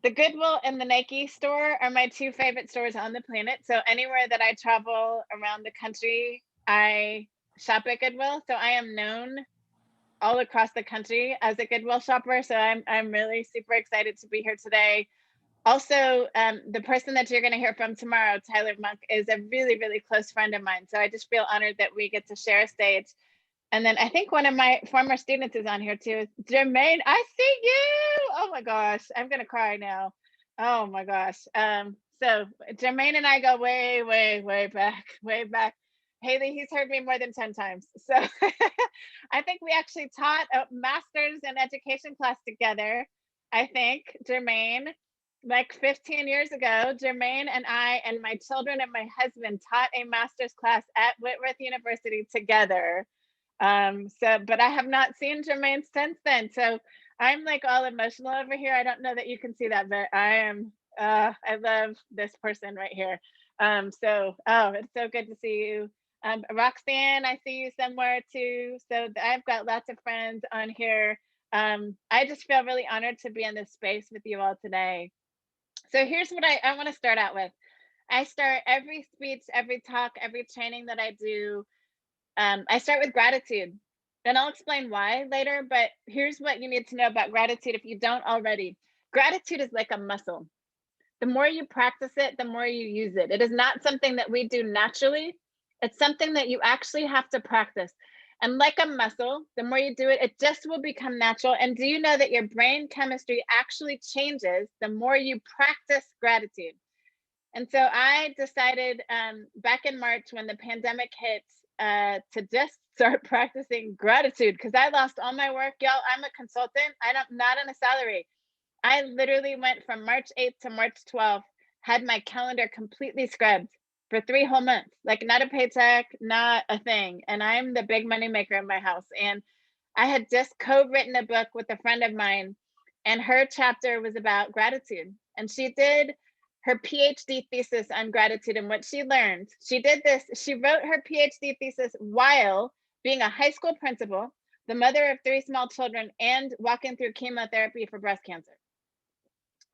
The Goodwill and the Nike store are my two favorite stores on the planet. So anywhere that I travel around the country, I shop at Goodwill. So I am known all across the country as a Goodwill shopper. So I'm really super excited to be here today. Also, the person that you're going to hear from tomorrow, Tyler Monk, is a really, really close friend of mine. So I just feel honored that we get to share a stage. And then I think one of my former students is on here too. Jermaine, I see you. Oh my gosh, I'm going to cry now. Oh my gosh. So Jermaine and I go way, way, way back, way back. Haley, he's heard me more than 10 times. So I think we actually taught a master's in education class together. I think, Jermaine, like 15 years ago, Jermaine and I and my children and my husband taught a master's class at Whitworth University together. But I have not seen Jermaine since then. So I'm like all emotional over here. I don't know that you can see that, but I love this person right here. It's so good to see you. Roxanne, I see you somewhere too. So I've got lots of friends on here. I just feel really honored to be in this space with you all today. So here's what I want to start out with. I start every speech, every talk, every training that I do. I start with gratitude, and I'll explain why later, but here's what you need to know about gratitude if you don't already. Gratitude is like a muscle. The more you practice it, the more you use it. It is not something that we do naturally. It's something that you actually have to practice. And like a muscle, the more you do it, it just will become natural. And do you know that your brain chemistry actually changes the more you practice gratitude? And so I decided back in March when the pandemic hit to just start practicing gratitude because I lost all my work. Y'all, I'm a consultant. I'm not on a salary. I literally went from March 8th to March 12th, had my calendar completely scrubbed for 3 whole months, like not a paycheck, not a thing. And I'm the big money maker in my house. And I had just co-written a book with a friend of mine, and her chapter was about gratitude. And she did her PhD thesis on gratitude and what she learned. She did this, she wrote her PhD thesis while being a high school principal, the mother of 3 small children, and walking through chemotherapy for breast cancer.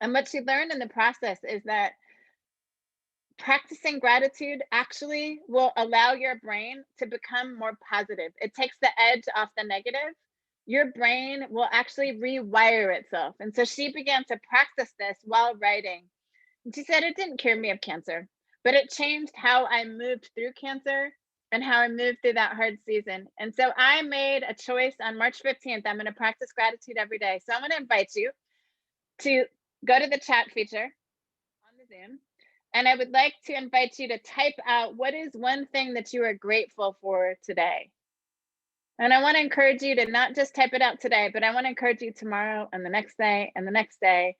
And what she learned in the process is that practicing gratitude actually will allow your brain to become more positive. It takes the edge off the negative. Your brain will actually rewire itself. And so she began to practice this while writing. And she said, it didn't cure me of cancer, but it changed how I moved through cancer and how I moved through that hard season. And so I made a choice on March 15th. I'm going to practice gratitude every day. So I'm going to invite you to go to the chat feature on the Zoom. And I would like to invite you to type out what is one thing that you are grateful for today. And I want to encourage you to not just type it out today, but I want to encourage you tomorrow and the next day and the next day.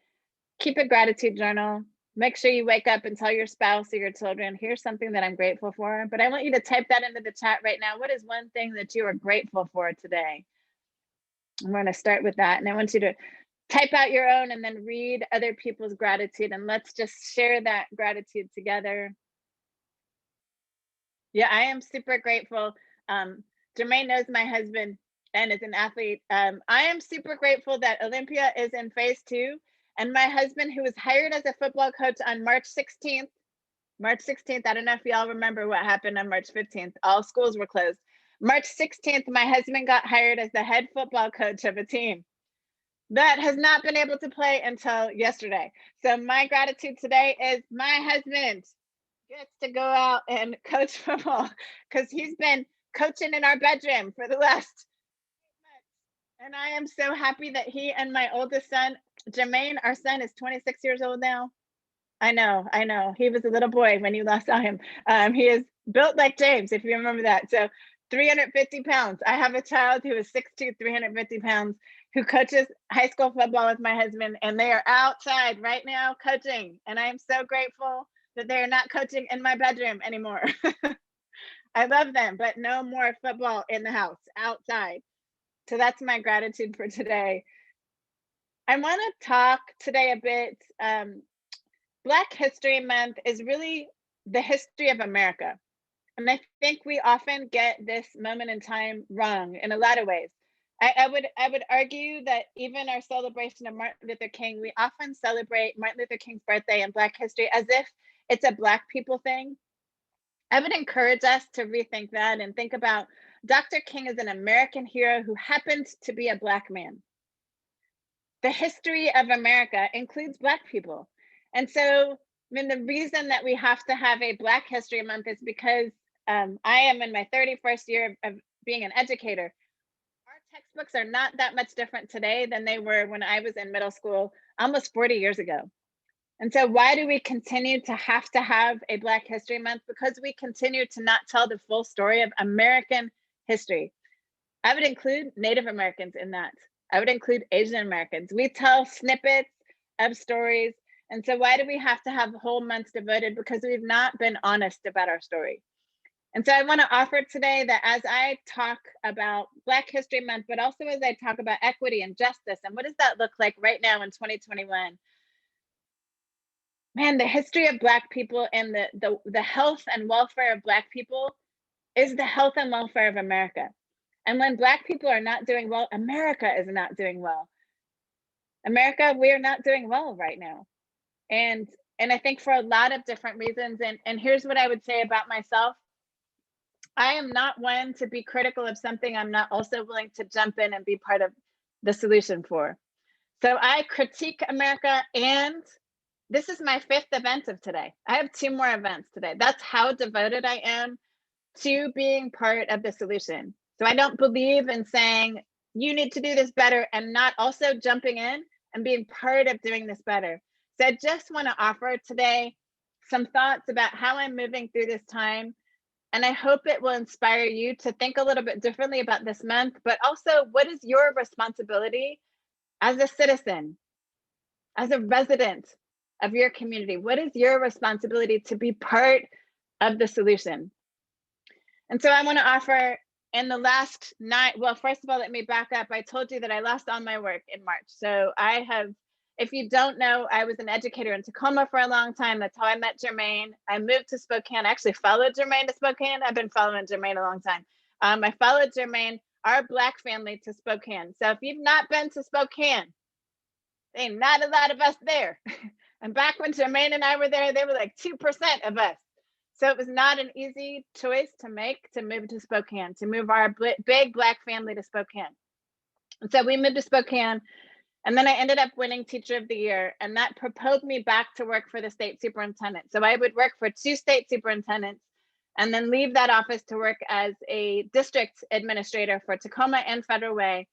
Keep a gratitude journal. Make sure you wake up and tell your spouse or your children, here's something that I'm grateful for. But I want you to type that into the chat right now. What is one thing that you are grateful for today? I'm going to start with that. And I want you to type out your own and then read other people's gratitude. And let's just share that gratitude together. Yeah, I am super grateful. Jermaine knows my husband and is an athlete. I am super grateful that Olympia is in phase 2. And my husband, who was hired as a football coach on March 16th, I don't know if y'all remember what happened on March 15th. All schools were closed. March 16th, my husband got hired as the head football coach of a team that has not been able to play until yesterday. So my gratitude today is my husband gets to go out and coach football because he's been coaching in our bedroom for the last 8 months. And I am so happy that he and my oldest son, Jermaine, our son is 26 years old now. I know. He was a little boy when you last saw him. He is built like James, if you remember that. So 350 pounds. I have a child who is 6'2", 350 pounds, who coaches high school football with my husband, and they are outside right now coaching. And I am so grateful that they are not coaching in my bedroom anymore. I love them, but no more football in the house, outside. So that's my gratitude for today. I want to talk today a bit. Black History Month is really the history of America. And I think we often get this moment in time wrong in a lot of ways. I would argue that even our celebration of Martin Luther King, we often celebrate Martin Luther King's birthday and Black history as if it's a Black people thing. I would encourage us to rethink that and think about Dr. King as an American hero who happened to be a Black man. The history of America includes Black people. And so, I mean, the reason that we have to have a Black History Month is because I am in my 31st year of being an educator. Our textbooks are not that much different today than they were when I was in middle school almost 40 years ago. And so, why do we continue to have a Black History Month? Because we continue to not tell the full story of American history. I would include Native Americans in that. I would include Asian Americans. We tell snippets of stories. And so, why do we have to have whole months devoted? Because we've not been honest about our story. And so, I want to offer today that as I talk about Black History Month, but also as I talk about equity and justice, and what does that look like right now in 2021? Man, the history of Black people and the health and welfare of Black people is the health and welfare of America. And when Black people are not doing well, America is not doing well. America, we are not doing well right now. And I think for a lot of different reasons. And here's what I would say about myself. I am not one to be critical of something I'm not also willing to jump in and be part of the solution for. So I critique America, and this is my 5th event of today. I have 2 more events today. That's how devoted I am to being part of the solution. So I don't believe in saying, you need to do this better, and not also jumping in and being part of doing this better. So I just want to offer today some thoughts about how I'm moving through this time. And I hope it will inspire you to think a little bit differently about this month, but also what is your responsibility as a citizen, as a resident of your community? What is your responsibility to be part of the solution? And so I want to offer in the last night, well, first of all, let me back up. I told you that I lost all my work in March. So I have, if you don't know, I was an educator in Tacoma for a long time. That's how I met Jermaine. I moved to Spokane. I actually followed Jermaine to Spokane. I've been following Jermaine a long time. I followed Jermaine, our Black family, to Spokane. So if you've not been to Spokane, there ain't not a lot of us there. And back when Jermaine and I were there were like 2% of us. So it was not an easy choice to make to move to Spokane, to move our big Black family to Spokane. And so we moved to Spokane, and then I ended up winning Teacher of the Year, and that propelled me back to work for the state superintendent. So I would work for 2 state superintendents and then leave that office to work as a district administrator for Tacoma and Federal Way.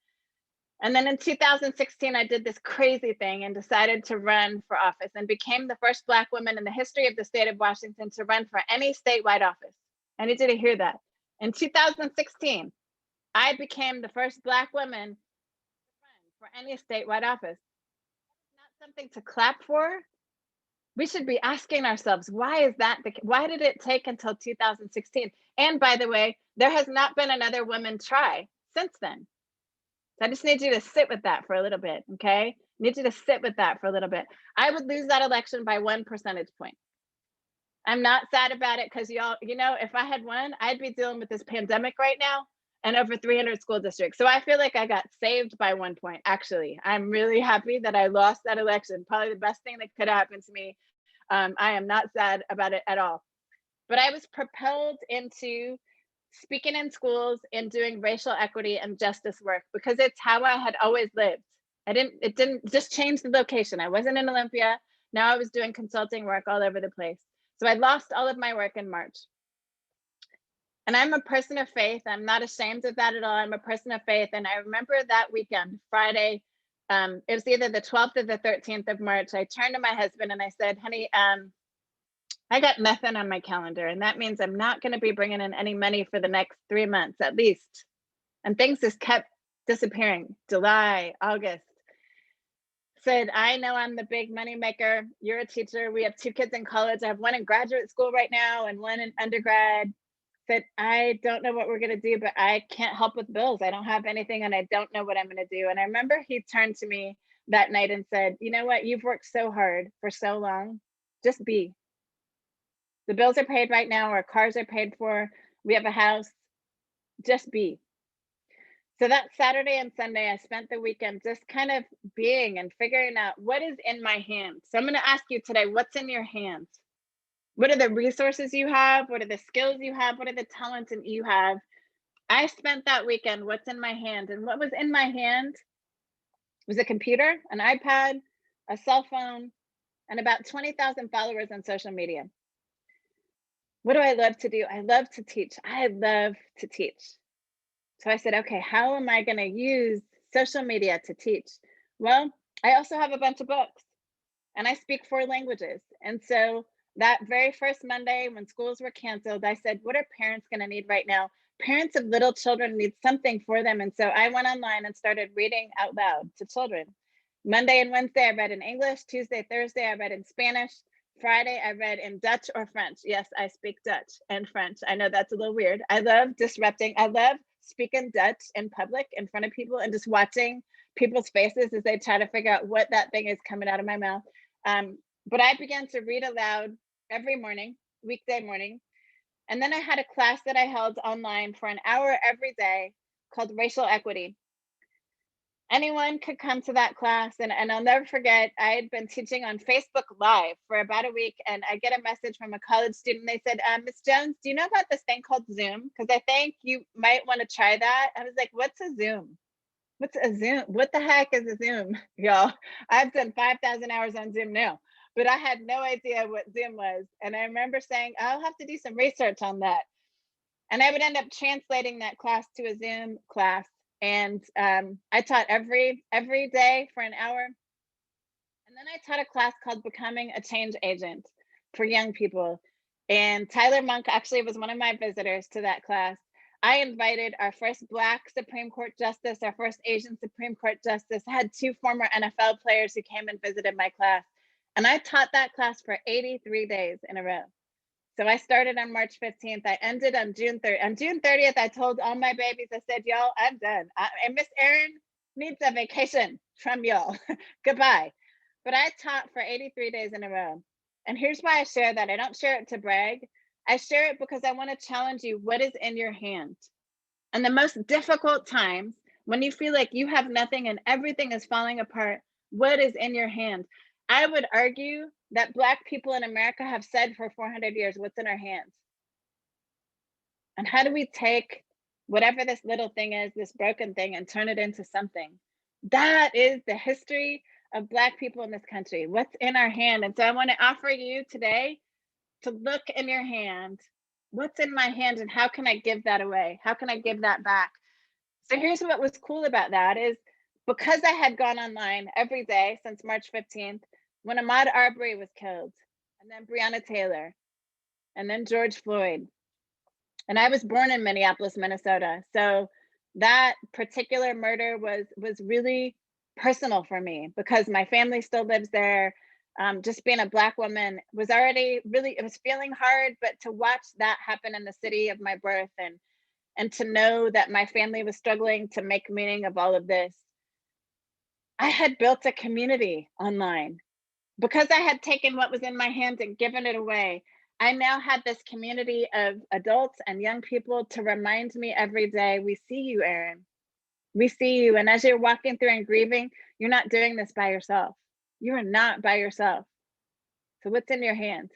And then in 2016, I did this crazy thing and decided to run for office, and became the first Black woman in the history of the state of Washington to run for any statewide office. I need you to hear that. In 2016, I became the first Black woman to run for any statewide office. That's not something to clap for. We should be asking ourselves, why is that? Why did it take until 2016? And by the way, there has not been another woman try since then. So I just need you to sit with that for a little bit, okay? I need you to sit with that for a little bit. I would lose that election by 1 percentage point. I'm not sad about it because y'all, if I had won, I'd be dealing with this pandemic right now and over 300 school districts. So I feel like I got saved by 1 point, actually. I'm really happy that I lost that election. Probably the best thing that could happen to me. I am not sad about it at all. But I was propelled into speaking in schools and doing racial equity and justice work because it's how I had always lived. It didn't just change the location. I wasn't in Olympia. Now I was doing consulting work all over the place. So I lost all of my work in March. And I'm a person of faith. I'm not ashamed of that at all. I'm a person of faith. And I remember that weekend, Friday, it was either the 12th or the 13th of March. I turned to my husband and I said, honey, I got nothing on my calendar, and that means I'm not going to be bringing in any money for the next 3 months at least. And things just kept disappearing. July, August. Said, I know I'm the big money maker. You're a teacher. We have 2 kids in college. I have one in graduate school right now and one in undergrad. Said, I don't know what we're going to do, but I can't help with bills. I don't have anything and I don't know what I'm going to do. And I remember he turned to me that night and said, you know what? You've worked so hard for so long. Just be. The bills are paid right now. Our cars are paid for. We have a house. Just be. So that Saturday and Sunday, I spent the weekend just kind of being and figuring out what is in my hands. So I'm going to ask you today, what's in your hands? What are the resources you have? What are the skills you have? What are the talents that you have? I spent that weekend, what's in my hand? And what was in my hand was a computer, an iPad, a cell phone, and about 20,000 followers on social media. What do I love to do? I love to teach. I love to teach. So I said, okay, how am I going to use social media to teach? Well, I also have a bunch of books and I speak 4 languages. And so that very first Monday when schools were canceled, I said, what are parents going to need right now? Parents of little children need something for them. And so I went online and started reading out loud to children. Monday and Wednesday, I read in English. Tuesday, Thursday, I read in Spanish. Friday, I read in Dutch or French. Yes, I speak Dutch and French. I know that's a little weird. I love disrupting. I love speaking Dutch in public in front of people and just watching people's faces as they try to figure out what that thing is coming out of my mouth. But I began to read aloud every morning, weekday morning. And then I had a class that I held online for an hour every day called Racial Equity. Anyone could come to that class, and I'll never forget, I had been teaching on Facebook Live for about a week, and I get a message from a college student. They said, Ms. Jones, do you know about this thing called Zoom? Because I think you might want to try that. I was like, what's a Zoom? What's a Zoom? What the heck is a Zoom, y'all? I've done 5,000 hours on Zoom now, but I had no idea what Zoom was. And I remember saying, I'll have to do some research on that. And I would end up translating that class to a Zoom class. And I taught every day for an hour. And then I taught a class called Becoming a Change Agent for young people. And Tyler Monk actually was one of my visitors to that class. I invited our first Black Supreme Court Justice, our first Asian Supreme Court Justice. I had 2 former NFL players who came and visited my class. And I taught that class for 83 days in a row. So I started on March 15th. I ended on June 30th. On June 30th, I told all my babies, I said, y'all, I'm done. And Miss Erin needs a vacation from y'all. Goodbye. But I taught for 83 days in a row. And here's why I share that. I don't share it to brag. I share it because I want to challenge you. What is in your hand? And the most difficult times, when you feel like you have nothing and everything is falling apart, what is in your hand? I would argue that Black people in America have said for 400 years, what's in our hands? And how do we take whatever this little thing is, this broken thing, and turn it into something? That is the history of Black people in this country. What's in our hand? And so I want to offer you today to look in your hand. What's in my hand and how can I give that away? How can I give that back? So here's what was cool about that is because I had gone online every day since March 15th, when Ahmaud Arbery was killed, and then Breonna Taylor, and then George Floyd. And I was born in Minneapolis, Minnesota. So that particular murder was really personal for me because my family still lives there. Just being a Black woman was already really, it was feeling hard, but to watch that happen in the city of my birth and to know that my family was struggling to make meaning of all of this. I had built a community online because I had taken what was in my hands and given it away. I now had this community of adults and young people to remind me every day, we see you, Erin. We see you. And as you're walking through and grieving, you're not doing this by yourself. You are not by yourself. So what's in your hand?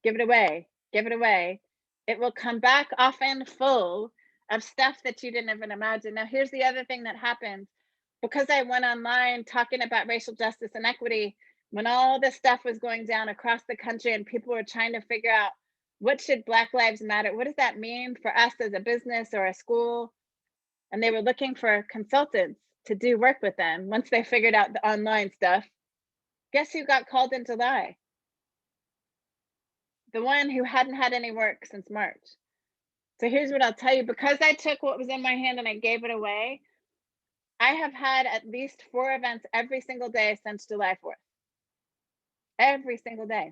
Give it away. Give it away. It will come back often full of stuff that you didn't even imagine. Now, here's the other thing that happened. Because I went online talking about racial justice and equity, when all this stuff was going down across the country and people were trying to figure out what should Black Lives Matter, what does that mean for us as a business or a school? And they were looking for consultants to do work with them once they figured out the online stuff. Guess who got called in July? The one who hadn't had any work since March. So here's what I'll tell you, because I took what was in my hand and I gave it away, I have had at least 4 events every single day since July 4th. Every single day.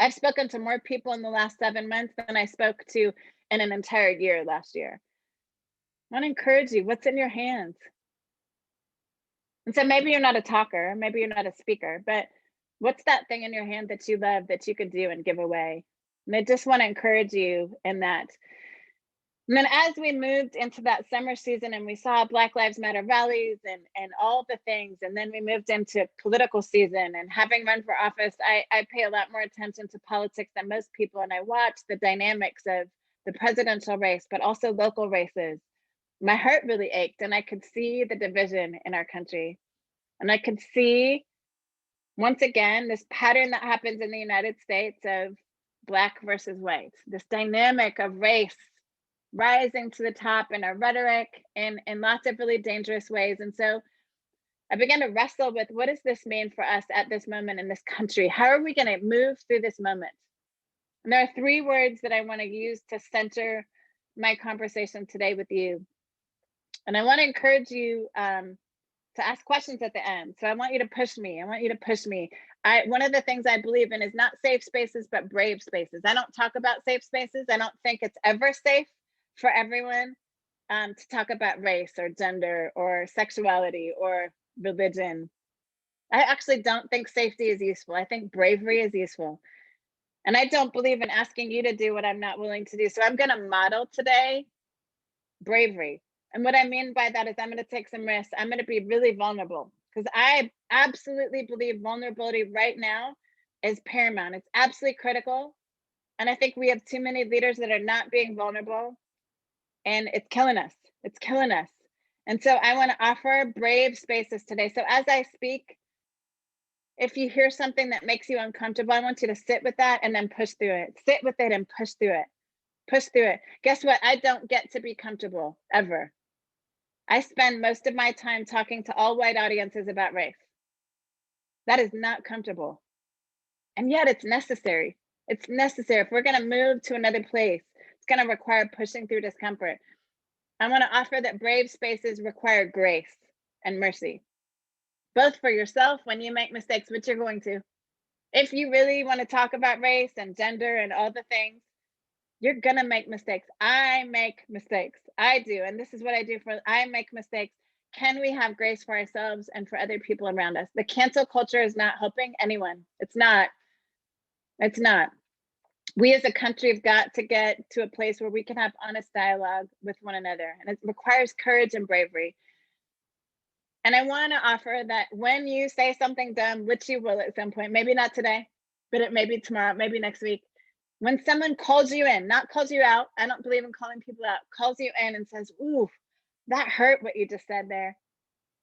I've spoken to more people in the last 7 months than I spoke to in an entire year last year. I want to encourage you, what's in your hands? And so maybe you're not a talker, maybe you're not a speaker, but what's that thing in your hand that you love that you could do and give away? And I just want to encourage you in that. And then as we moved into that summer season and we saw Black Lives Matter rallies and all the things, and then we moved into political season, and having run for office, I pay a lot more attention to politics than most people. And I watch the dynamics of the presidential race, but also local races. My heart really ached, and I could see the division in our country. And I could see, once again, this pattern that happens in the United States of Black versus white, this dynamic of race rising to the top in our rhetoric in lots of really dangerous ways. And so I began to wrestle with, what does this mean for us at this moment in this country? How are we going to move through this moment? And there are three words that I want to use to center my conversation today with you. And I want to encourage you to ask questions at the end. So I want you to push me. I want you to push me. One of the things I believe in is not safe spaces, but brave spaces. I don't talk about safe spaces. I don't think it's ever safe for everyone to talk about race or gender or sexuality or religion. I actually don't think safety is useful. I think bravery is useful. And I don't believe in asking you to do what I'm not willing to do. So I'm going to model today bravery. And what I mean by that is I'm going to take some risks. I'm going to be really vulnerable, because I absolutely believe vulnerability right now is paramount. It's absolutely critical. And I think we have too many leaders that are not being vulnerable, and it's killing us. It's killing us. And so I want to offer brave spaces today. So as I speak, if you hear something that makes you uncomfortable, I want you to sit with that and then push through it. Sit with it and push through it. Push through it. Guess what? I don't get to be comfortable ever. I spend most of my time talking to all white audiences about race. That is not comfortable. And yet it's necessary. It's necessary. If we're going to move to another place, it's going to require pushing through discomfort. I want to offer that brave spaces require grace and mercy, both for yourself when you make mistakes, which you're going to. If you really want to talk about race and gender and all the things, you're going to make mistakes. I make mistakes. I do. And this is what I do I make mistakes. Can we have grace for ourselves and for other people around us? The cancel culture is not helping anyone. It's not. It's not. We as a country have got to get to a place where we can have honest dialogue with one another. And it requires courage and bravery. And I want to offer that when you say something dumb, which you will at some point, maybe not today, but it may be tomorrow, maybe next week, when someone calls you in, not calls you out, I don't believe in calling people out, calls you in and says, ooh, that hurt what you just said there.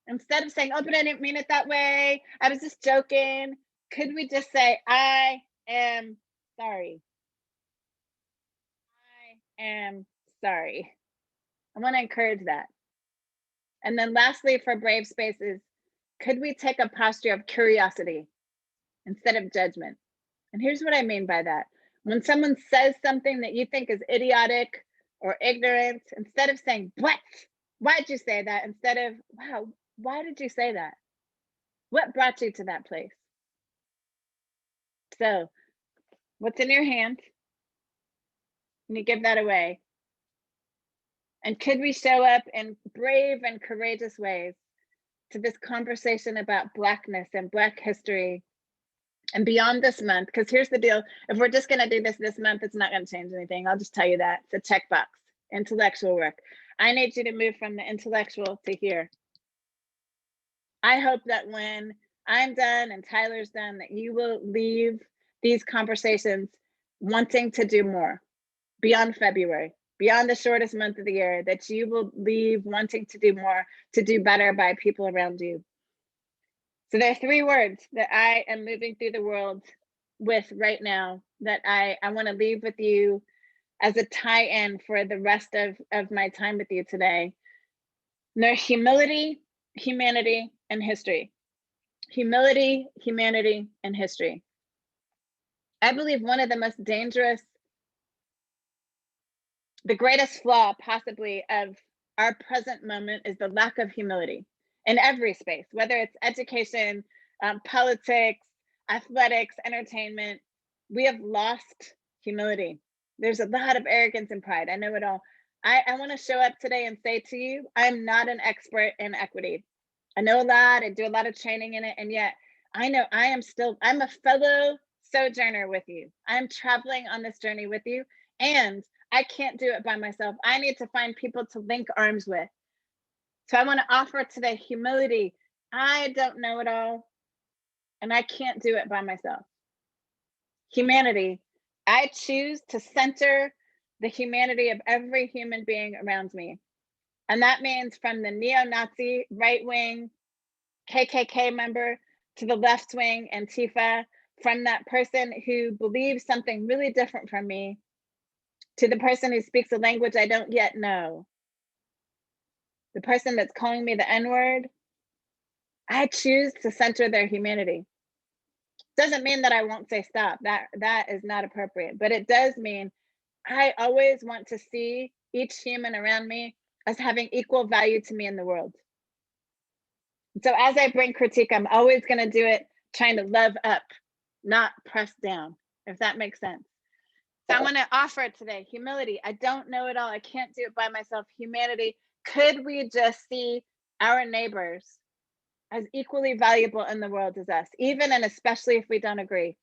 Instead of saying, oh, but I didn't mean it that way, I was just joking, could we just say, I am sorry. I am sorry. I want to encourage that. And then lastly, for brave spaces, could we take a posture of curiosity instead of judgment? And here's what I mean by that. When someone says something that you think is idiotic or ignorant, instead of saying, what? Why'd you say that? Instead of, wow, why did you say that? What brought you to that place? So, what's in your hand? Can you give that away? And could we show up in brave and courageous ways to this conversation about Blackness and Black history and beyond this month? Because here's the deal. If we're just going to do this month, it's not going to change anything. I'll just tell you that. It's a checkbox, intellectual work. I need you to move from the intellectual to here. I hope that when I'm done and Tyler's done, that you will leave these conversations wanting to do more beyond February, beyond the shortest month of the year, that you will leave wanting to do more, to do better by people around you. So there are three words that I am moving through the world with right now that I want to leave with you as a tie-in for the rest of my time with you today. And they're humility, humanity, and history. Humility, humanity, and history. I believe one of the most dangerous, the greatest flaw possibly of our present moment is the lack of humility in every space, whether it's education, politics, athletics, entertainment. We have lost humility. There's a lot of arrogance and pride. I know it all. I want to show up today and say to you, I'm not an expert in equity. I know a lot, I do a lot of training in it, and yet I know I'm a fellow sojourner with you. I'm traveling on this journey with you, and I can't do it by myself. I need to find people to link arms with. So I want to offer today humility. I don't know it all, and I can't do it by myself. Humanity. I choose to center the humanity of every human being around me. And that means from the neo-Nazi right-wing KKK member to the left-wing Antifa, from that person who believes something really different from me to the person who speaks a language I don't yet know, the person that's calling me the N-word. I choose to center their humanity. Doesn't mean that I won't say stop. That is not appropriate. But it does mean I always want to see each human around me as having equal value to me in the world. So as I bring critique, I'm always going to do it trying to love up, not press down, if that makes sense. So I want to offer today humility. I don't know it all. I can't do it by myself. Humanity. Could we just see our neighbors as equally valuable in the world as us, even and especially if we don't agree?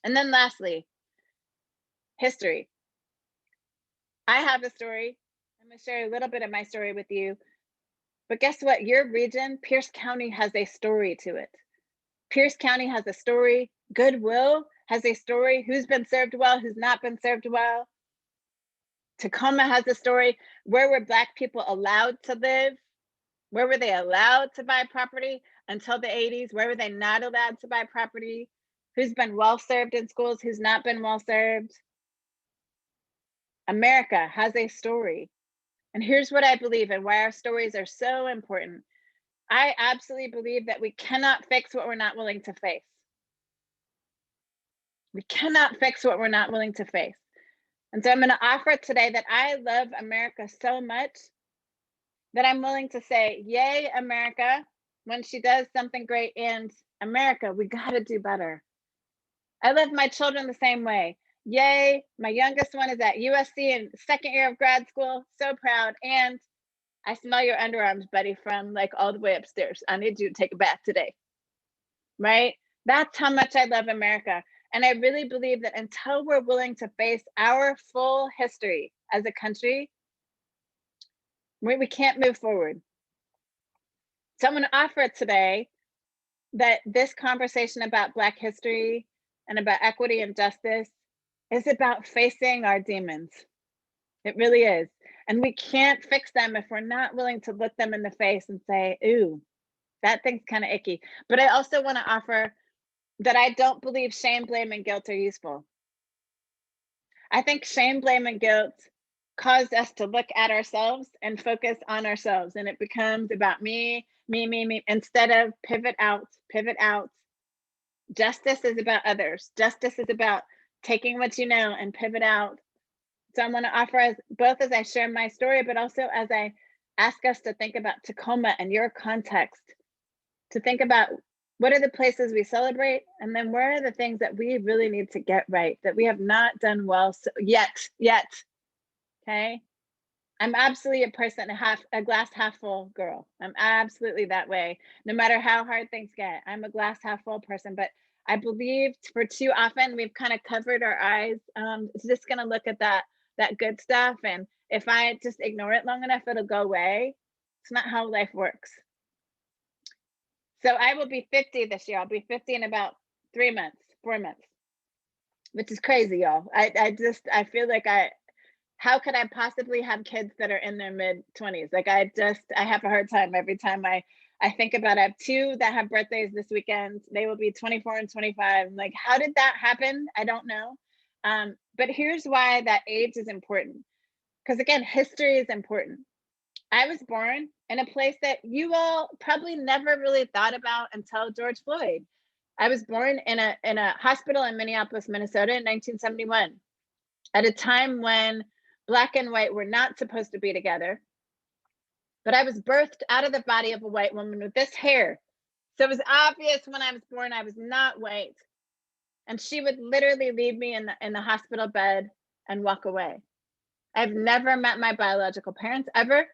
And then lastly, history. I have a story. I'm going to share a little bit of my story with you. But guess what? Your region, Pierce County, has a story to it. Pierce County has a story. Goodwill has a story. Who's been served well, who's not been served well. Tacoma has a story. Where were Black people allowed to live? Where were they allowed to buy property until the 80s? Where were they not allowed to buy property? Who's been well served in schools? Who's not been well served? America has a story. And here's what I believe and why our stories are so important. I absolutely believe that we cannot fix what we're not willing to face. We cannot fix what we're not willing to face. And so I'm going to offer today that I love America so much that I'm willing to say, yay, America, when she does something great, and America, we got to do better. I love my children the same way. Yay, my youngest one is at USC in second year of grad school. So proud. And I smell your underarms, buddy, from like all the way upstairs. I need you to take a bath today. Right? That's how much I love America. And I really believe that until we're willing to face our full history as a country, we can't move forward. So I'm going to offer today that this conversation about Black history and about equity and justice is about facing our demons. It really is. And we can't fix them if we're not willing to look them in the face and say, ooh, that thing's kind of icky. But I also want to offer that I don't believe shame, blame, and guilt are useful. I think shame, blame, and guilt caused us to look at ourselves and focus on ourselves. And it becomes about me, instead of pivot out. Justice is about others. Justice is about taking what you know and pivot out. So I'm going to offer as both as I share my story, but also as I ask us to think about Tacoma and your context, to think about what are the places we celebrate, and then where are the things that we really need to get right, that we have not done well yet. Okay. I'm absolutely a person, a glass half full girl. I'm absolutely that way. No matter how hard things get, I'm a glass half full person. But I believe for too often we've kind of covered our eyes. It's just going to look at that good stuff, and if I just ignore it long enough, it'll go away. It's not how life works. So I will be 50 this year. I'll be 50 in about 4 months, which is crazy, y'all. I feel like how could I possibly have kids that are in their mid 20s? Like I have a hard time every time I think about it. I have 2 that have birthdays this weekend. They will be 24 and 25. I'm like, how did that happen? I don't know. But here's why that age is important. Because again, history is important. I was born in a place that you all probably never really thought about until George Floyd. I was born in a hospital in Minneapolis, Minnesota in 1971, at a time when Black and white were not supposed to be together. But I was birthed out of the body of a white woman with this hair. So it was obvious when I was born I was not white. And she would literally leave me in the hospital bed and walk away. I've never met my biological parents ever.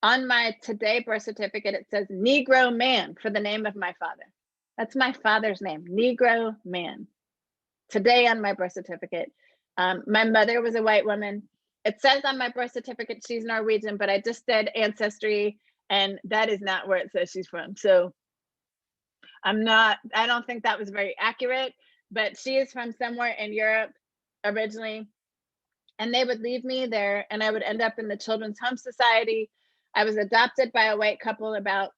On my today birth certificate, it says Negro man for the name of my father. That's my father's name, Negro man. Today on my birth certificate. My mother was a white woman. It says on my birth certificate she's Norwegian, but I just did Ancestry, and that is not where it says she's from. So I don't think that was very accurate, but she is from somewhere in Europe originally. And they would leave me there, and I would end up in the Children's Home Society. I was adopted by a white couple. About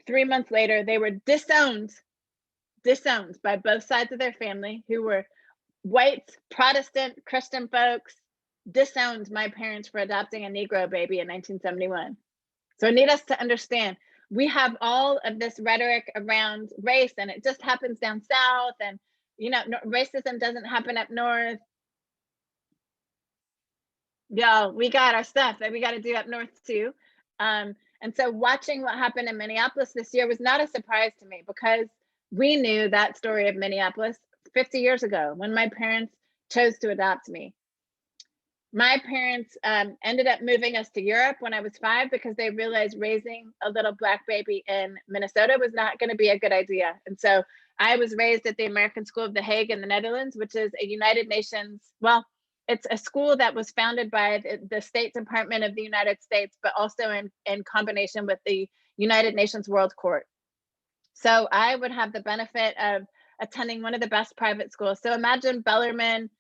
3 months later, they were disowned by both sides of their family, who were white, Protestant, Christian folks, disowned my parents for adopting a Negro baby in 1971. So I need us to understand, we have all of this rhetoric around race, and it just happens down south, and racism doesn't happen up north. Yo, we got our stuff that we got to do up north too. And so watching what happened in Minneapolis this year was not a surprise to me, because we knew that story of Minneapolis 50 years ago when my parents chose to adopt me. My parents ended up moving us to Europe when I was 5, because they realized raising a little Black baby in Minnesota was not going to be a good idea. And so I was raised at the American School of The Hague in the Netherlands, which is a United Nations, well, it's a school that was founded by the State Department of the United States, but also in combination with the United Nations World Court. So I would have the benefit of attending one of the best private schools. So imagine Bellarmine,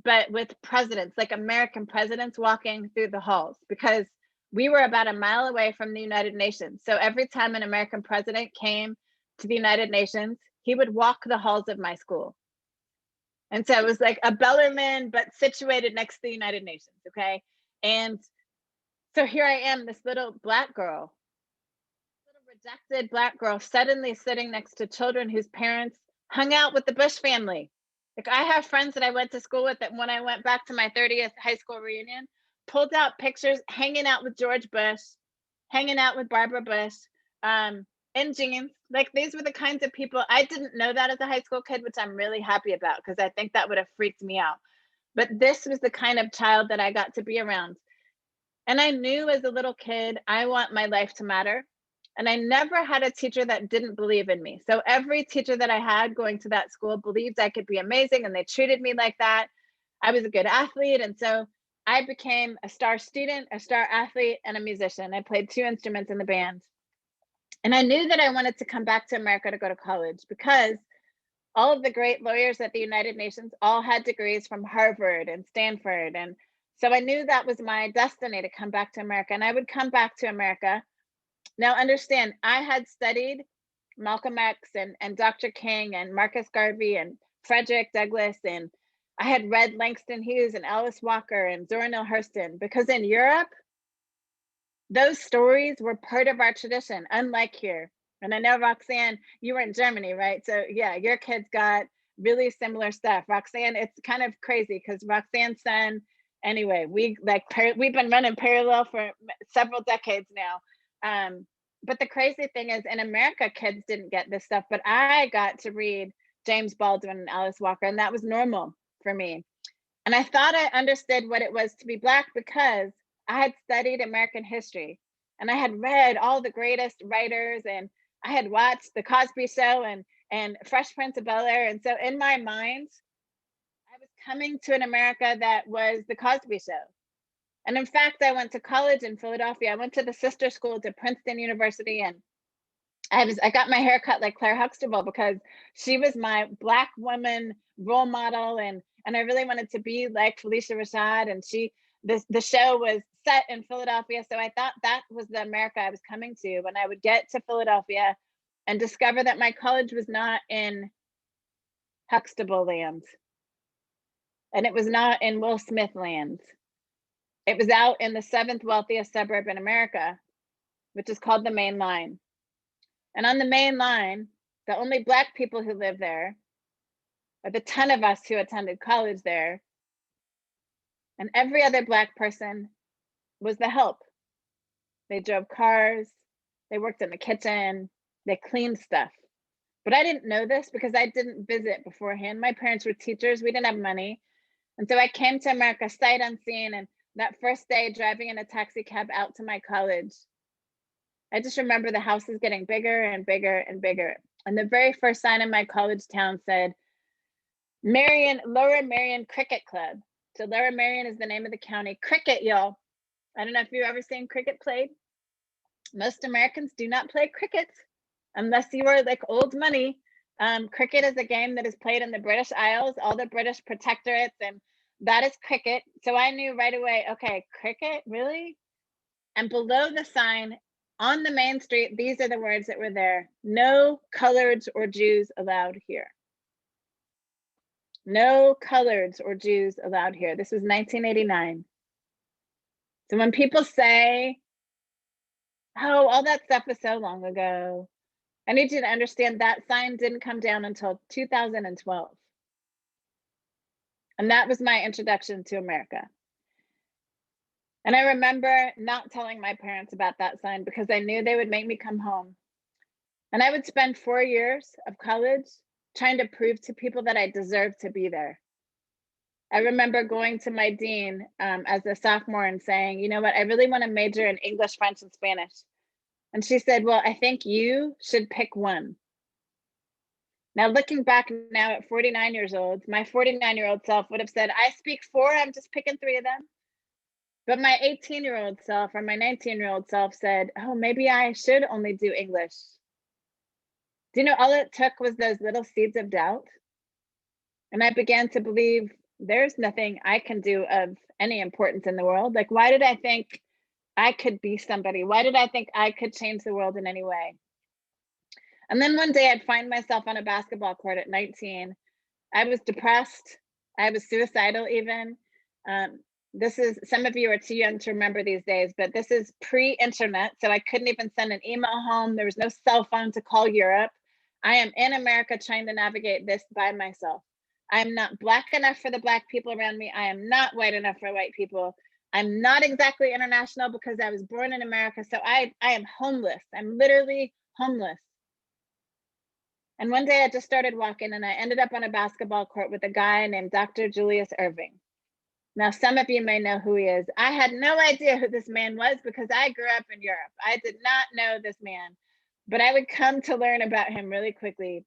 but with presidents, like American presidents, walking through the halls, because we were about a mile away from the United Nations. So every time an American president came to the United Nations, he would walk the halls of my school. And so it was like a Bellarmine, but situated next to the United Nations, okay? And so here I am, this little Black girl, little rejected Black girl, suddenly sitting next to children whose parents hung out with the Bush family. Like, I have friends that I went to school with that when I went back to my 30th high school reunion, pulled out pictures hanging out with George Bush, hanging out with Barbara Bush, in jeans. Like, these were the kinds of people. I didn't know that as a high school kid, which I'm really happy about, because I think that would have freaked me out. But this was the kind of child that I got to be around. And I knew as a little kid, I want my life to matter. And I never had a teacher that didn't believe in me. So every teacher that I had going to that school believed I could be amazing, and they treated me like that. I was a good athlete. And so I became a star student, a star athlete, and a musician. I played 2 instruments in the band. And I knew that I wanted to come back to America to go to college, because all of the great lawyers at the United Nations all had degrees from Harvard and Stanford. And so I knew that was my destiny, to come back to America. And I would come back to America. Now, understand, I had studied Malcolm X and Dr. King and Marcus Garvey and Frederick Douglass, and I had read Langston Hughes and Alice Walker and Zora Neale Hurston, because in Europe, those stories were part of our tradition, unlike here. And I know, Roxanne, you were in Germany, right? So yeah, your kids got really similar stuff. Roxanne, it's kind of crazy, because Roxanne's son, anyway, we've been running parallel for several decades now. But the crazy thing is, in America, kids didn't get this stuff, but I got to read James Baldwin and Alice Walker, and that was normal for me. And I thought I understood what it was to be Black, because I had studied American history, and I had read all the greatest writers, and I had watched The Cosby Show and Fresh Prince of Bel-Air. And so in my mind, I was coming to an America that was The Cosby Show. And in fact, I went to college in Philadelphia. I went to the sister school to Princeton University, and I got my hair cut like Claire Huxtable, because she was my Black woman role model, and I really wanted to be like Felicia Rashad. And the show was set in Philadelphia, so I thought that was the America I was coming to. When I would get to Philadelphia and discover that my college was not in Huxtable land, and it was not in Will Smith land. It was out in the 7th wealthiest suburb in America, which is called the Main Line. And on the Main Line, the only Black people who live there are the ton of us who attended college there. And every other Black person was the help. They drove cars, they worked in the kitchen, they cleaned stuff. But I didn't know this, because I didn't visit beforehand. My parents were teachers, we didn't have money. And so I came to America sight unseen, and that first day driving in a taxi cab out to my college, I just remember the houses getting bigger and bigger and bigger. And the very first sign in my college town said, Lower Marion Cricket Club. So Lower Merion is the name of the county. Cricket, y'all. I don't know if you've ever seen cricket played. Most Americans do not play cricket unless you are like old money. Cricket is a game that is played in the British Isles, all the British protectorates, and that is cricket. So I knew right away, okay, cricket, really? And below the sign on the main street, these are the words that were there. No coloreds or Jews allowed here. No coloreds or Jews allowed here. This was 1989. So when people say, oh, all that stuff was so long ago, I need you to understand that sign didn't come down until 2012. And that was my introduction to America. And I remember not telling my parents about that sign because I knew they would make me come home. And I would spend 4 years of college trying to prove to people that I deserved to be there. I remember going to my dean as a sophomore and saying, you know what, I really want to major in English, French, and Spanish. And she said, well, I think you should pick one. Now, looking back now at 49 years old, my 49-year-old self would have said, I speak 4, I'm just picking 3 of them. But my 18-year-old self or my 19-year-old self said, oh, maybe I should only do English. Do you know, all it took was those little seeds of doubt. And I began to believe there's nothing I can do of any importance in the world. Like, why did I think I could be somebody? Why did I think I could change the world in any way? And then one day I'd find myself on a basketball court at 19. I was depressed. I was suicidal even. This is, some of you are too young to remember these days, but this is pre-internet. So I couldn't even send an email home. There was no cell phone to call Europe. I am in America trying to navigate this by myself. I'm not Black enough for the Black people around me. I am not white enough for white people. I'm not exactly international because I was born in America. So I am homeless. I'm literally homeless. And one day I just started walking and I ended up on a basketball court with a guy named Dr. Julius Irving. Now, some of you may know who he is. I had no idea who this man was because I grew up in Europe. I did not know this man, but I would come to learn about him really quickly.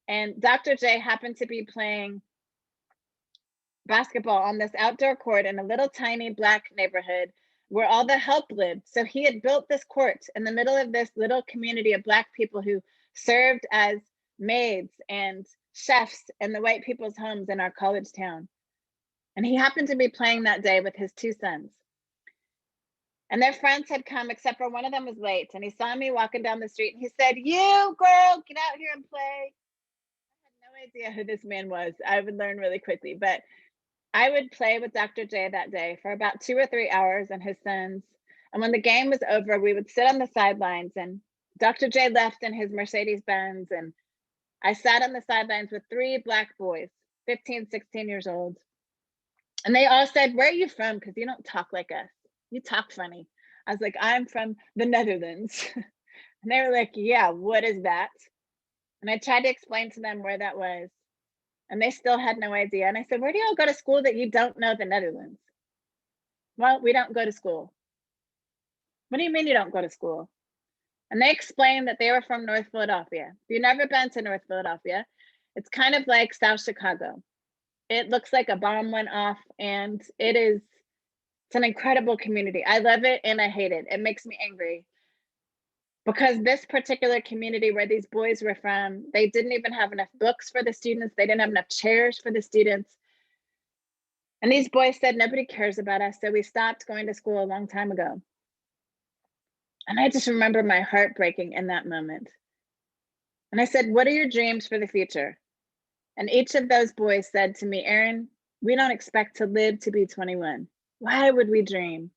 And Dr. J happened to be playing basketball on this outdoor court in a little tiny Black neighborhood where all the help lived. So he had built this court in the middle of this little community of Black people who served as maids and chefs in the white people's homes in our college town. And he happened to be playing that day with his 2 sons. And their friends had come, except for one of them was late. And he saw me walking down the street and he said, you girl, get out here and play. I had no idea who this man was. I would learn really quickly, but I would play with Dr. J that day for about 2 or 3 hours and his sons. And when the game was over, we would sit on the sidelines and Dr. J left in his Mercedes Benz. And I sat on the sidelines with 3 Black boys, 15, 16 years old. And they all said, where are you from? Because you don't talk like us. You talk funny. I was like, I'm from the Netherlands. And they were like, yeah, what is that? And I tried to explain to them where that was. And they still had no idea. And I said, where do y'all go to school that you don't know the Netherlands? Well, we don't go to school. What do you mean you don't go to school? And they explained that they were from North Philadelphia. If you've never been to North Philadelphia, it's kind of like South Chicago. It looks like a bomb went off and it's an incredible community. I love it and I hate it. It makes me angry because this particular community where these boys were from, they didn't even have enough books for the students. They didn't have enough chairs for the students. And these boys said, nobody cares about us. So we stopped going to school a long time ago. And I just remember my heart breaking in that moment. And I said, what are your dreams for the future? And each of those boys said to me, Erin, we don't expect to live to be 21. Why would we dream?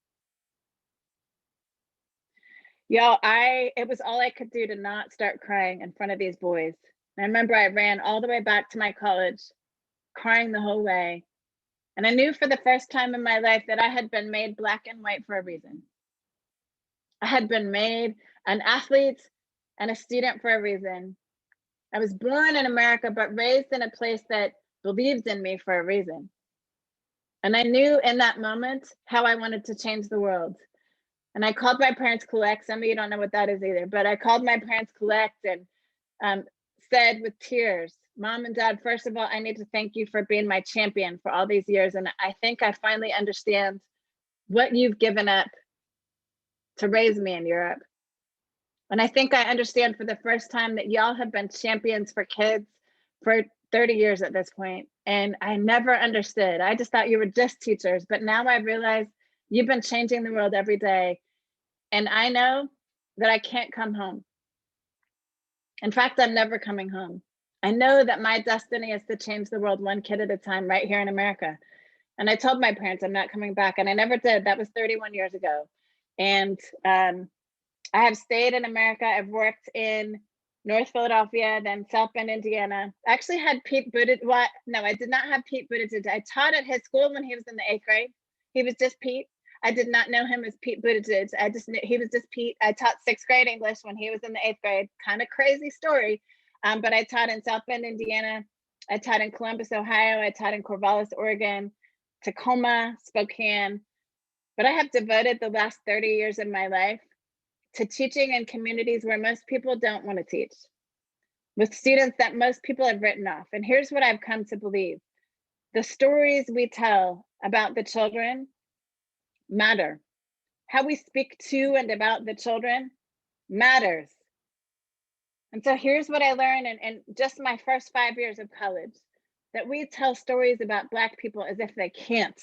Y'all, it was all I could do to not start crying in front of these boys. And I remember I ran all the way back to my college, crying the whole way. And I knew for the first time in my life that I had been made Black and white for a reason. I had been made an athlete and a student for a reason. I was born in America, but raised in a place that believes in me for a reason. And I knew in that moment how I wanted to change the world. And I called my parents collect. Some of you don't know what that is either, but I called my parents collect and said with tears, Mom and Dad, first of all, I need to thank you for being my champion for all these years. And I think I finally understand what you've given up to raise me in Europe. And I think I understand for the first time that y'all have been champions for kids for 30 years at this point. And I never understood. I just thought you were just teachers. But now I realize you've been changing the world every day. And I know that I can't come home. In fact, I'm never coming home. I know that my destiny is to change the world one kid at a time right here in America. And I told my parents I'm not coming back, and I never did. That was 31 years ago. And I have stayed in America. I've worked in North Philadelphia, then South Bend, Indiana. I actually had Pete Buttigieg. What? No, I did not have Pete Buttigieg. I taught at his school when he was in the 8th grade. He was just Pete. I did not know him as Pete Buttigieg. I just knew he was just Pete. I taught 6th grade English when he was in the 8th grade. Kind of crazy story. But I taught in South Bend, Indiana. I taught in Columbus, Ohio. I taught in Corvallis, Oregon, Tacoma, Spokane. But I have devoted the last 30 years of my life to teaching in communities where most people don't want to teach, with students that most people have written off. And here's what I've come to believe. The stories we tell about the children matter. How we speak to and about the children matters. And so here's what I learned in just my first 5 years of college, that we tell stories about Black people as if they can't.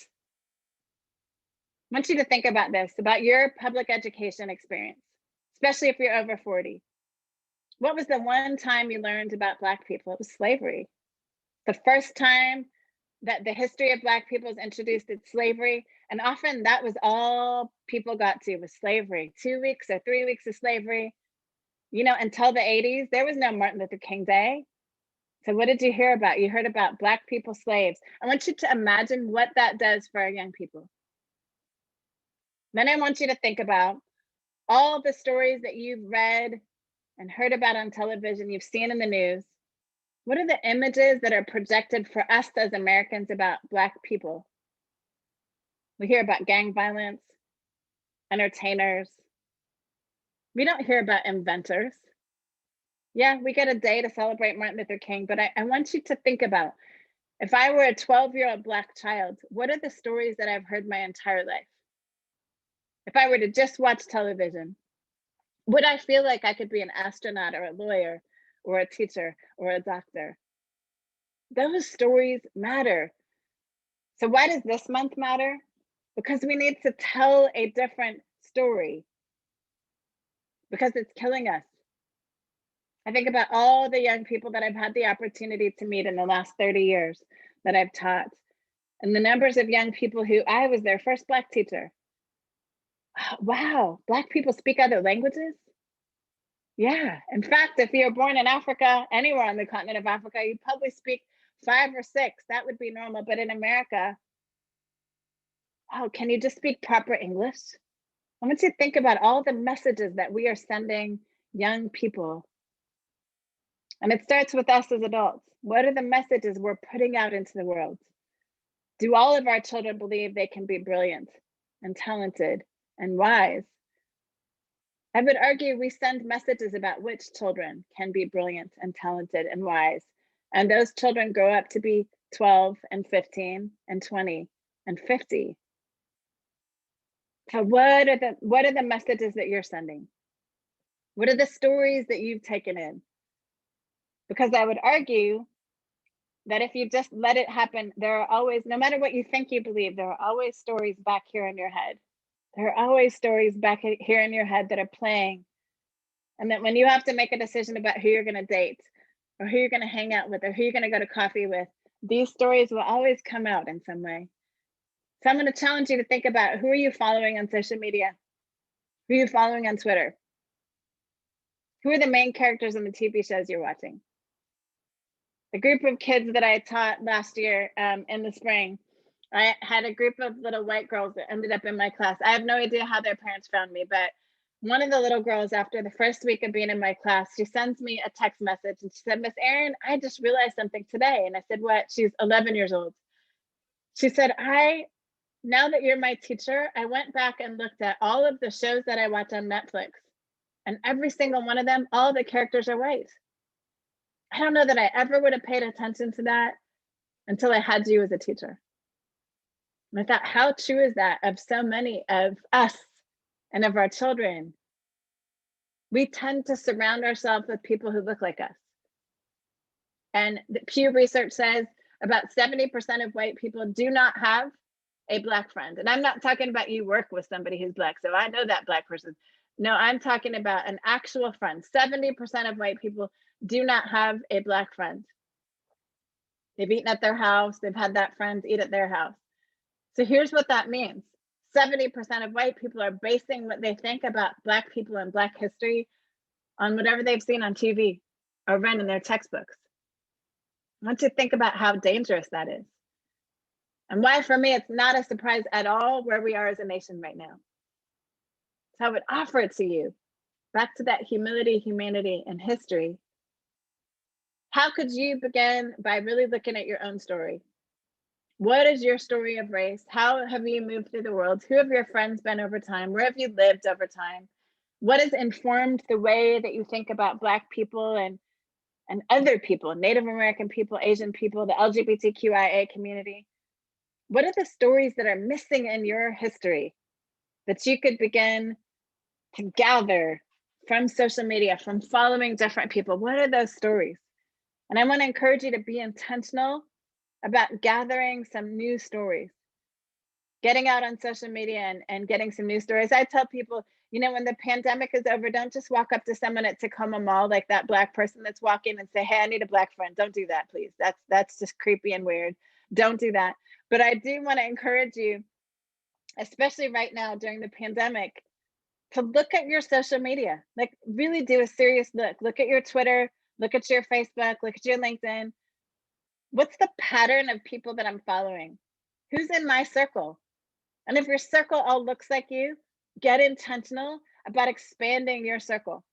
I want you to think about this, about your public education experience, especially if you're over 40. What was the one time you learned about Black people? It was slavery. The first time that the history of Black people was introduced at slavery, and often that was all people got to was slavery. 2 weeks or 3 weeks of slavery. You know, until the 80s, there was no Martin Luther King Day. So what did you hear about? You heard about Black people slaves. I want you to imagine what that does for our young people. Then I want you to think about all the stories that you've read and heard about on television, you've seen in the news. What are the images that are projected for us as Americans about Black people? We hear about gang violence, entertainers. We don't hear about inventors. Yeah, we get a day to celebrate Martin Luther King, but I want you to think about, if I were a 12-year-old Black child, what are the stories that I've heard my entire life? If I were to just watch television, would I feel like I could be an astronaut or a lawyer or a teacher or a doctor? Those stories matter. So why does this month matter? Because we need to tell a different story, because it's killing us. I think about all the young people that I've had the opportunity to meet in the last 30 years that I've taught, and the numbers of young people who I was their first Black teacher. Wow, Black people speak other languages? Yeah. In fact, if you're born in Africa, anywhere on the continent of Africa, you probably speak 5 or 6. That would be normal. But in America, oh, can you just speak proper English? I want you to think about all the messages that we are sending young people. And it starts with us as adults. What are the messages we're putting out into the world? Do all of our children believe they can be brilliant and talented and wise? I would argue we send messages about which children can be brilliant and talented and wise. And those children grow up to be 12 and 15 and 20 and 50. So what are the messages that you're sending? What are the stories that you've taken in? Because I would argue that if you just let it happen, there are always, no matter what you think you believe, there are always stories back here in your head. There are always stories back here in your head that are playing. And that when you have to make a decision about who you're going to date or who you're going to hang out with or who you're going to go to coffee with, these stories will always come out in some way. So I'm going to challenge you to think about, who are you following on social media? Who are you following on Twitter? Who are the main characters in the TV shows you're watching? The group of kids that I taught last year in the spring, I had a group of little white girls that ended up in my class. I have no idea how their parents found me, but one of the little girls, after the first week of being in my class, she sends me a text message and she said, "Miss Erin, I just realized something today." And I said, "What?" She's 11 years old. She said, now that you're my teacher, I went back and looked at all of the shows that I watch on Netflix, and every single one of them, all the characters are white. I don't know that I ever would have paid attention to that until I had you as a teacher. And I thought, how true is that of so many of us and of our children? We tend to surround ourselves with people who look like us. And the Pew Research says about 70% of white people do not have a Black friend. And I'm not talking about you work with somebody who's Black, so I know that Black person. No, I'm talking about an actual friend. 70% of white people do not have a Black friend. They've eaten at their house, they've had that friend eat at their house. So here's what that means. 70% of white people are basing what they think about Black people and Black history on whatever they've seen on TV or read in their textbooks. I want you to think about how dangerous that is. And why, for me, it's not a surprise at all where we are as a nation right now. So I would offer it to you, back to that humility, humanity, and history. How could you begin by really looking at your own story? What is your story of race? How have you moved through the world? Who have your friends been over time? Where have you lived over time? What has informed the way that you think about Black people and other people, Native American people, Asian people, the LGBTQIA community? What are the stories that are missing in your history that you could begin to gather from social media, from following different people? What are those stories? And I want to encourage you to be intentional about gathering some new stories, getting out on social media and getting some new stories. I tell people, you know, when the pandemic is over, don't just walk up to someone at Tacoma Mall, like that Black person that's walking, and say, hey, I need a Black friend. Don't do that, please. That's just creepy and weird. Don't do that. But I do want to encourage you, especially right now during the pandemic, to look at your social media. Like, really do a serious look. Look at your Twitter, look at your Facebook, look at your LinkedIn. What's the pattern of people that I'm following? Who's in my circle? And if your circle all looks like you, get intentional about expanding your circle.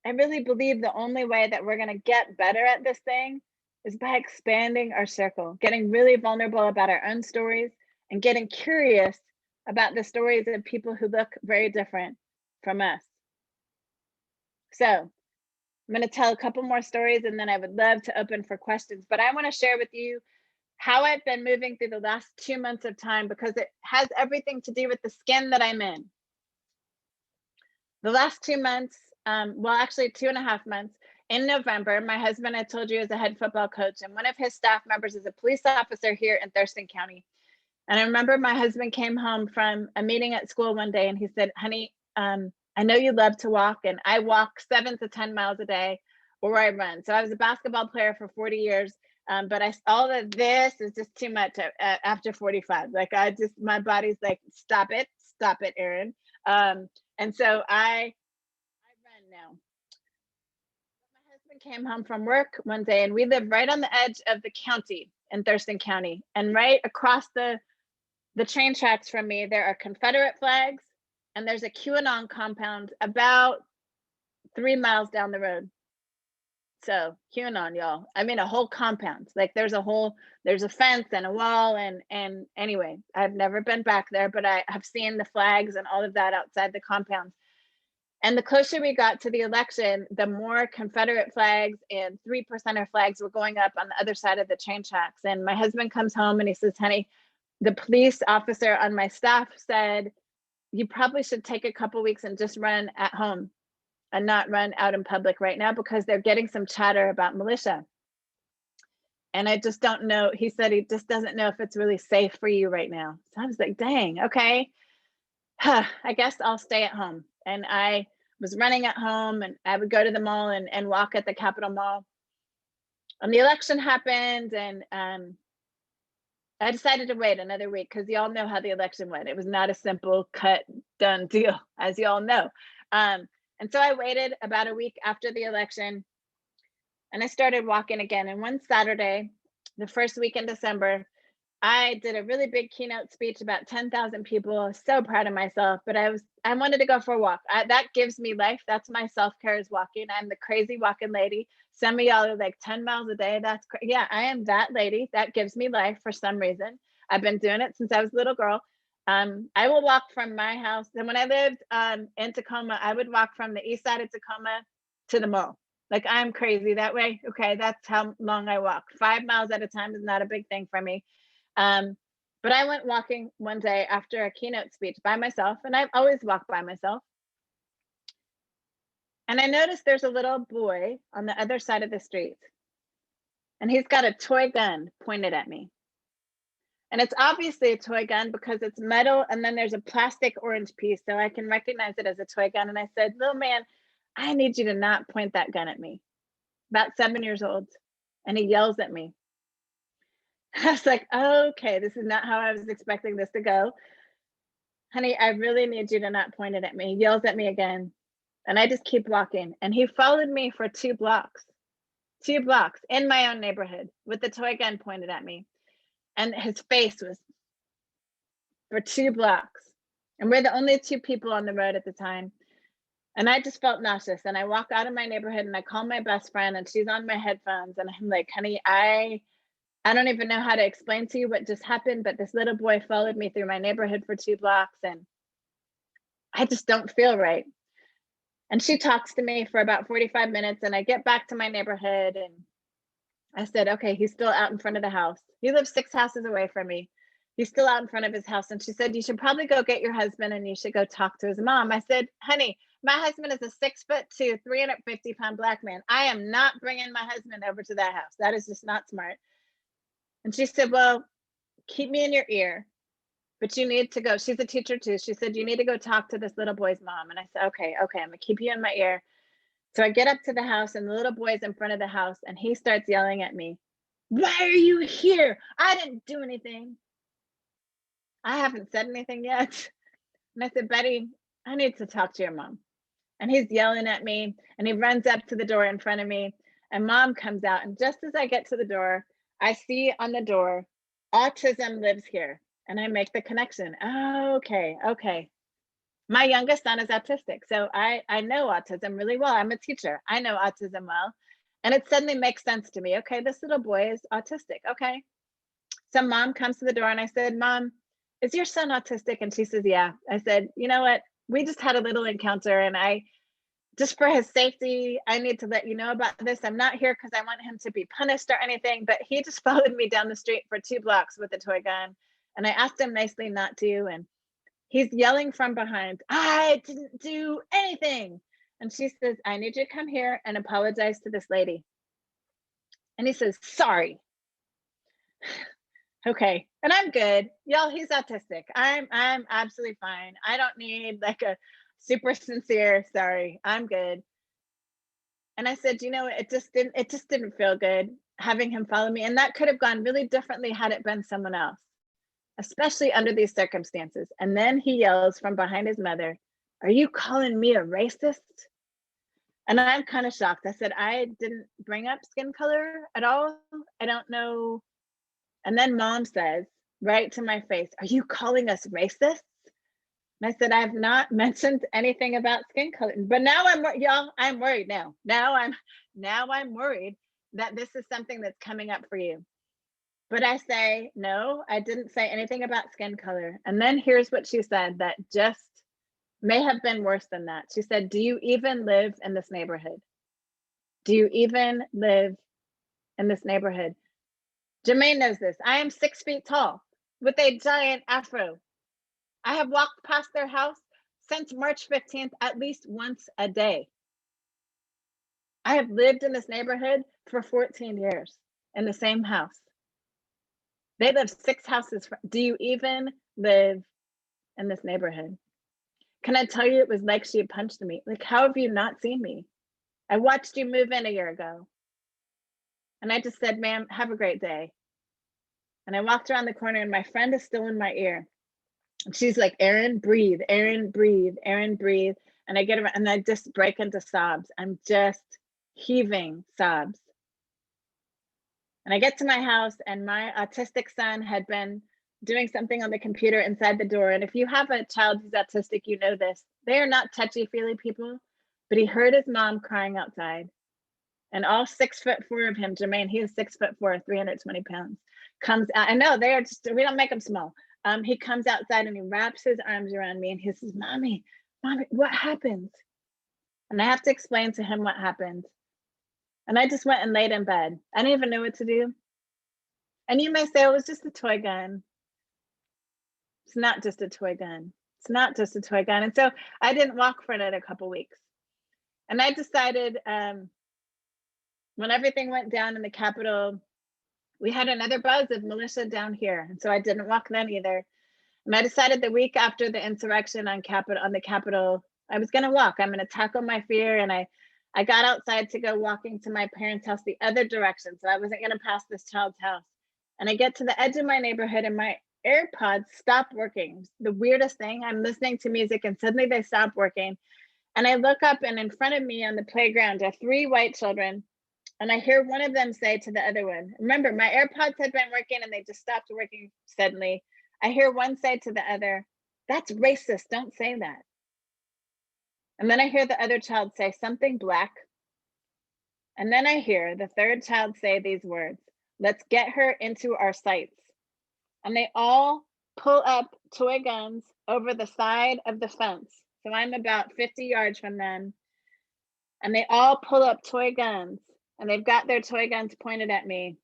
I really believe the only way that we're going to get better at this thing is by expanding our circle, getting really vulnerable about our own stories, and getting curious about the stories of people who look very different from us. So I'm going to tell a couple more stories, and then I would love to open for questions. But I want to share with you how I've been moving through the last 2 months of time, because it has everything to do with the skin that I'm in. The last 2 months, well, actually 2.5 months, in November, my husband, I told you, is a head football coach, and one of his staff members is a police officer here in Thurston County. And I remember my husband came home from a meeting at school one day, and he said, honey, I know you love to walk, and I walk 7 to 10 miles a day, or I run. So I was a basketball player for 40 years. But all of this is just too much after 45. Like, my body's like, stop it, Erin. And so I run now. My husband came home from work one day, and we live right on the edge of the county in Thurston County. And right across the train tracks from me, there are Confederate flags, and there's a QAnon compound about 3 miles down the road. So QAnon, y'all. I mean, a whole compound. Like, there's a fence and a wall, and anyway, I've never been back there, but I have seen the flags and all of that outside the compound. And the closer we got to the election, the more Confederate flags and 3%er flags were going up on the other side of the train tracks. And my husband comes home and he says, honey, the police officer on my staff said, you probably should take a couple weeks and just run at home and not run out in public right now, because they're getting some chatter about militia. And I just don't know. He said he just doesn't know if it's really safe for you right now. So I was like, dang, okay. I guess I'll stay at home. And I was running at home, and I would go to the mall and walk at the Capitol Mall. And the election happened, and I decided to wait another week, because y'all know how the election went. It was not a simple, cut, done deal, as y'all know. And so I waited about a week after the election, and I started walking again. And one Saturday, the first week in December, I did a really big keynote speech, about 10,000 people. I was so proud of myself, but I wanted to go for a walk. That gives me life. That's my self-care, is walking. I'm the crazy walking lady. Some of y'all are like 10 miles a day. Yeah, I am that lady. That gives me life for some reason. I've been doing it since I was a little girl. I will walk from my house. And when I lived in Tacoma, I would walk from the east side of Tacoma to the mall. Like I'm crazy that way. Okay, that's how long I walk. 5 miles at a time is not a big thing for me. Um, but I went walking one day after a keynote speech by myself, and I've always walked by myself. And I noticed there's a little boy on the other side of the street, and he's got a toy gun pointed at me. And it's obviously a toy gun because it's metal and then there's a plastic orange piece, so I can recognize it as a toy gun. And I said, little man, I need you to not point that gun at me. About 7 years old. And he yells at me. I was like, okay, this is not how I was expecting this to go. Honey, I really need you to not point it at me. He yells at me again. And I just keep walking. And he followed me for 2 blocks in my own neighborhood with the toy gun pointed at me. And his face was for 2 blocks. And we're the only two people on the road at the time. And I just felt nauseous. And I walk out of my neighborhood and I call my best friend and she's on my headphones. And I'm like, honey, I don't even know how to explain to you what just happened, but this little boy followed me through my neighborhood for 2 blocks and I just don't feel right. And she talks to me for about 45 minutes and I get back to my neighborhood and I said, okay, he's still out in front of the house. He lives 6 houses away from me. He's still out in front of his house. And she said, you should probably go get your husband and you should go talk to his mom. I said, honey, my husband is a 6'2", 350-pound Black man. I am not bringing my husband over to that house. That is just not smart. And she said, well, keep me in your ear, but you need to go. She's a teacher too. She said, you need to go talk to this little boy's mom. And I said, okay, I'm gonna keep you in my ear. So I get up to the house and the little boy's in front of the house and he starts yelling at me, why are you here? I didn't do anything. I haven't said anything yet. And I said, Betty, I need to talk to your mom. And he's yelling at me and he runs up to the door in front of me and mom comes out. And just as I get to the door, I see on the door, autism lives here. And I make the connection. Oh, okay. My youngest son is autistic. So I know autism really well. I'm a teacher. I know autism well. And it suddenly makes sense to me. Okay, this little boy is autistic. Okay. So mom comes to the door and I said, Mom, is your son autistic? And she says, yeah. I said, you know what? We just had a little encounter and just for his safety, I need to let you know about this. I'm not here because I want him to be punished or anything, but he just followed me down the street for 2 blocks with a toy gun. And I asked him nicely not to. And he's yelling from behind, I didn't do anything. And she says, I need you to come here and apologize to this lady. And he says, sorry. Okay. And I'm good. Y'all, he's autistic. I'm absolutely fine. I don't need like a super sincere sorry. I'm good. And I said, you know, it just didn't feel good having him follow me. And that could have gone really differently had it been someone else, especially under these circumstances. And then he yells from behind his mother, are you calling me a racist? And I'm kind of shocked. I said, I didn't bring up skin color at all. I don't know. And then mom says, right to my face, are you calling us racist? And I said, I have not mentioned anything about skin color. But now I'm worried now. Now I'm worried that this is something that's coming up for you. But I say, no, I didn't say anything about skin color. And then here's what she said that just may have been worse than that. She said, do you even live in this neighborhood? Do you even live in this neighborhood? Jermaine knows this. I am 6 feet tall with a giant afro. I have walked past their house since March 15th at least once a day. I have lived in this neighborhood for 14 years in the same house. They live 6 houses. Do you even live in this neighborhood? Can I tell you, it was like she had punched me. Like, how have you not seen me? I watched you move in a year ago. And I just said, ma'am, have a great day. And I walked around the corner and my friend is still in my ear. And she's like, Erin, breathe, Erin, breathe, Erin, breathe. And I get around and I just break into sobs. I'm just heaving sobs. And I get to my house and my autistic son had been doing something on the computer inside the door. And if you have a child who's autistic, you know this. They are not touchy-feely people, but he heard his mom crying outside. And all 6'4" of him, Jermaine, he is 6'4", 320 pounds, comes out. I know they are just, we don't make them small. He comes outside and he wraps his arms around me and he says, Mommy, what happened? And I have to explain to him what happened. And I just went and laid in bed. I didn't even know what to do. And you may say, oh, it was just a toy gun. It's not just a toy gun. It's not just a toy gun. And so I didn't walk for another couple weeks. And I decided when everything went down in the Capitol, we had another buzz of militia down here. And so I didn't walk then either. And I decided the week after the insurrection on the Capitol, I was going to walk. I'm going to tackle my fear. And I got outside to go walking to my parents' house the other direction. So I wasn't going to pass this child's house. And I get to the edge of my neighborhood and my AirPods stop working. The weirdest thing, I'm listening to music and suddenly they stop working. And I look up and in front of me on the playground are 3 white children. And I hear one of them say to the other one, remember, my AirPods had been working and they just stopped working suddenly. I hear one say to the other, that's racist, don't say that. And then I hear the other child say something black. And then I hear the third child say these words, let's get her into our sights. And they all pull up toy guns over the side of the fence. So I'm about 50 yards from them. And they all pull up toy guns and they've got their toy guns pointed at me.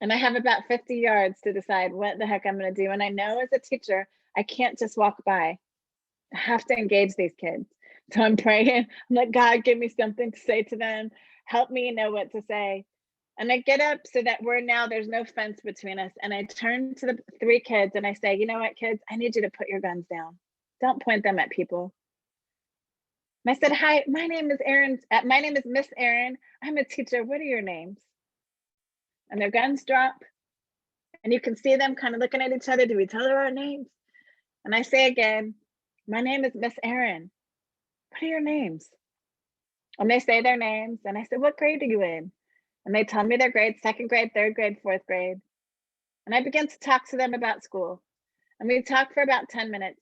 And I have about 50 yards to decide what the heck I'm going to do. And I know as a teacher, I can't just walk by. I have to engage these kids. So I'm praying, I'm like, God, give me something to say to them. Help me know what to say. And I get up so that there's no fence between us. And I turn to the 3 kids and I say, you know what, kids, I need you to put your guns down. Don't point them at people. And I said, hi, my name is Erin. My name is Miss Erin. I'm a teacher. What are your names? And their guns drop. And you can see them kind of looking at each other. Do we tell her our names? And I say again, my name is Miss Erin. What are your names? And they say their names. And I said, what grade are you in? And they tell me their grades, 2nd grade, 3rd grade, 4th grade. And I begin to talk to them about school. And we talk for about 10 minutes.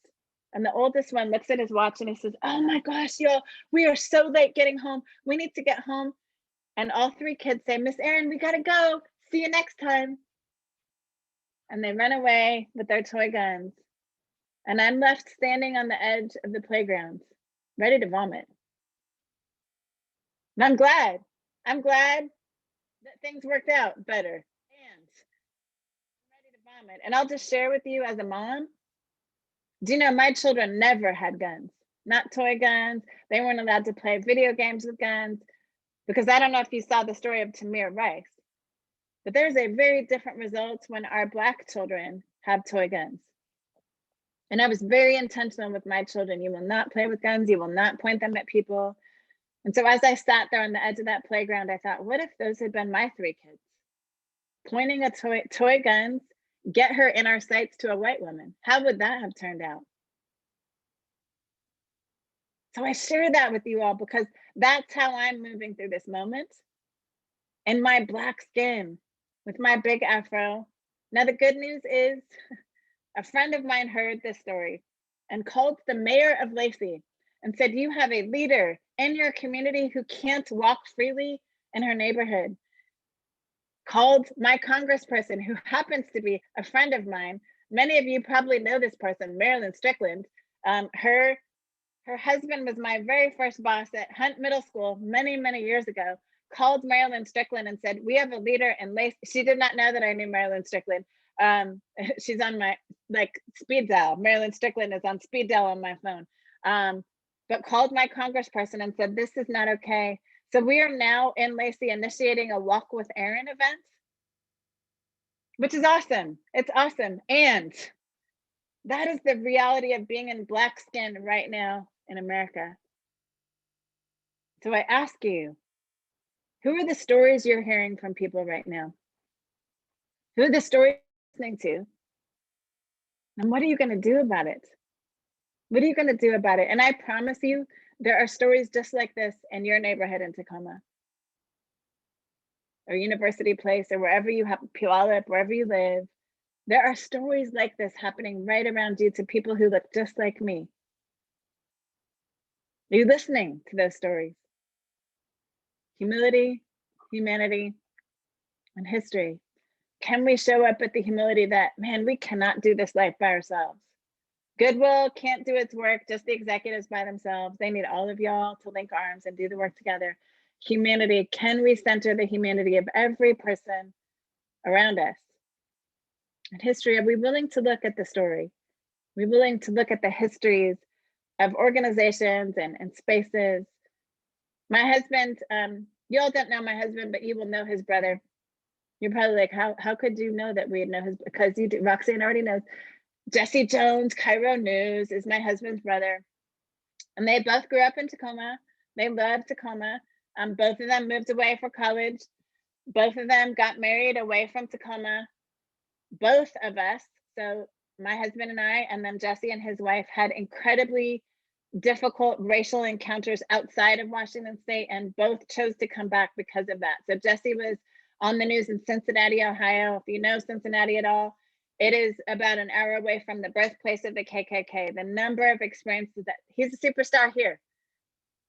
And the oldest one looks at his watch and he says, oh my gosh, y'all, we are so late getting home. We need to get home. And all 3 kids say, Miss Erin, we gotta go. See you next time. And they run away with their toy guns. And I'm left standing on the edge of the playground, ready to vomit. And I'm glad that things worked out better. And I'm ready to vomit. And I'll just share with you as a mom, do you know my children never had guns, not toy guns. They weren't allowed to play video games with guns because I don't know if you saw the story of Tamir Rice, but there's a very different result when our Black children have toy guns. And I was very intentional with my children. You will not play with guns. You will not point them at people. And so as I sat there on the edge of that playground, I thought, what if those had been my 3 kids? Pointing a toy guns, get her in our sights to a white woman. How would that have turned out? So I share that with you all because that's how I'm moving through this moment. In my Black skin, with my big afro. Now the good news is, a friend of mine heard this story and called the mayor of Lacey and said, you have a leader in your community who can't walk freely in her neighborhood. Called my congressperson, who happens to be a friend of mine. Many of you probably know this person, Marilyn Strickland. Her husband was my very first boss at Hunt Middle School many, many years ago. Called Marilyn Strickland and said, we have a leader in Lacey. She did not know that I knew Marilyn Strickland. She's on my speed dial. Marilyn Strickland is on speed dial on my phone. But called my congressperson and said, this is not okay. So we are now in Lacey initiating a Walk with Erin event, which is awesome. It's awesome. And that is the reality of being in Black skin right now in America. So I ask you, who are the stories you're hearing from people right now? Who are the stories you're listening to? And what are you going to do about it? What are you going to do about it? And I promise you, there are stories just like this in your neighborhood in Tacoma or University Place or wherever you have Puyallup, wherever you live. There are stories like this happening right around you to people who look just like me. Are you listening to those stories? Humility, humanity, and history. Can we show up at the humility that, man, we cannot do this life by ourselves? Goodwill can't do its work, just the executives by themselves. They need all of y'all to link arms and do the work together. humanity? Can we center the humanity of every person around us? In history, are we willing to look at the story? Are we willing to look at the histories of organizations and spaces? My husband, you all don't know my husband, but you will know his brother. You're probably like, how could you know that we'd know his, because you do, Roxanne already knows. Jesse Jones, Cairo News, is my husband's brother. And they both grew up in Tacoma. They love Tacoma. Both of them moved away for college. Both of them got married away from Tacoma. Both of us, so my husband and I, and then Jesse and his wife, had incredibly difficult racial encounters outside of Washington State, and both chose to come back because of that. So Jesse was on the news in Cincinnati, Ohio. If you know Cincinnati at all, it is about an hour away from the birthplace of the KKK. The number of experiences that, he's a superstar here,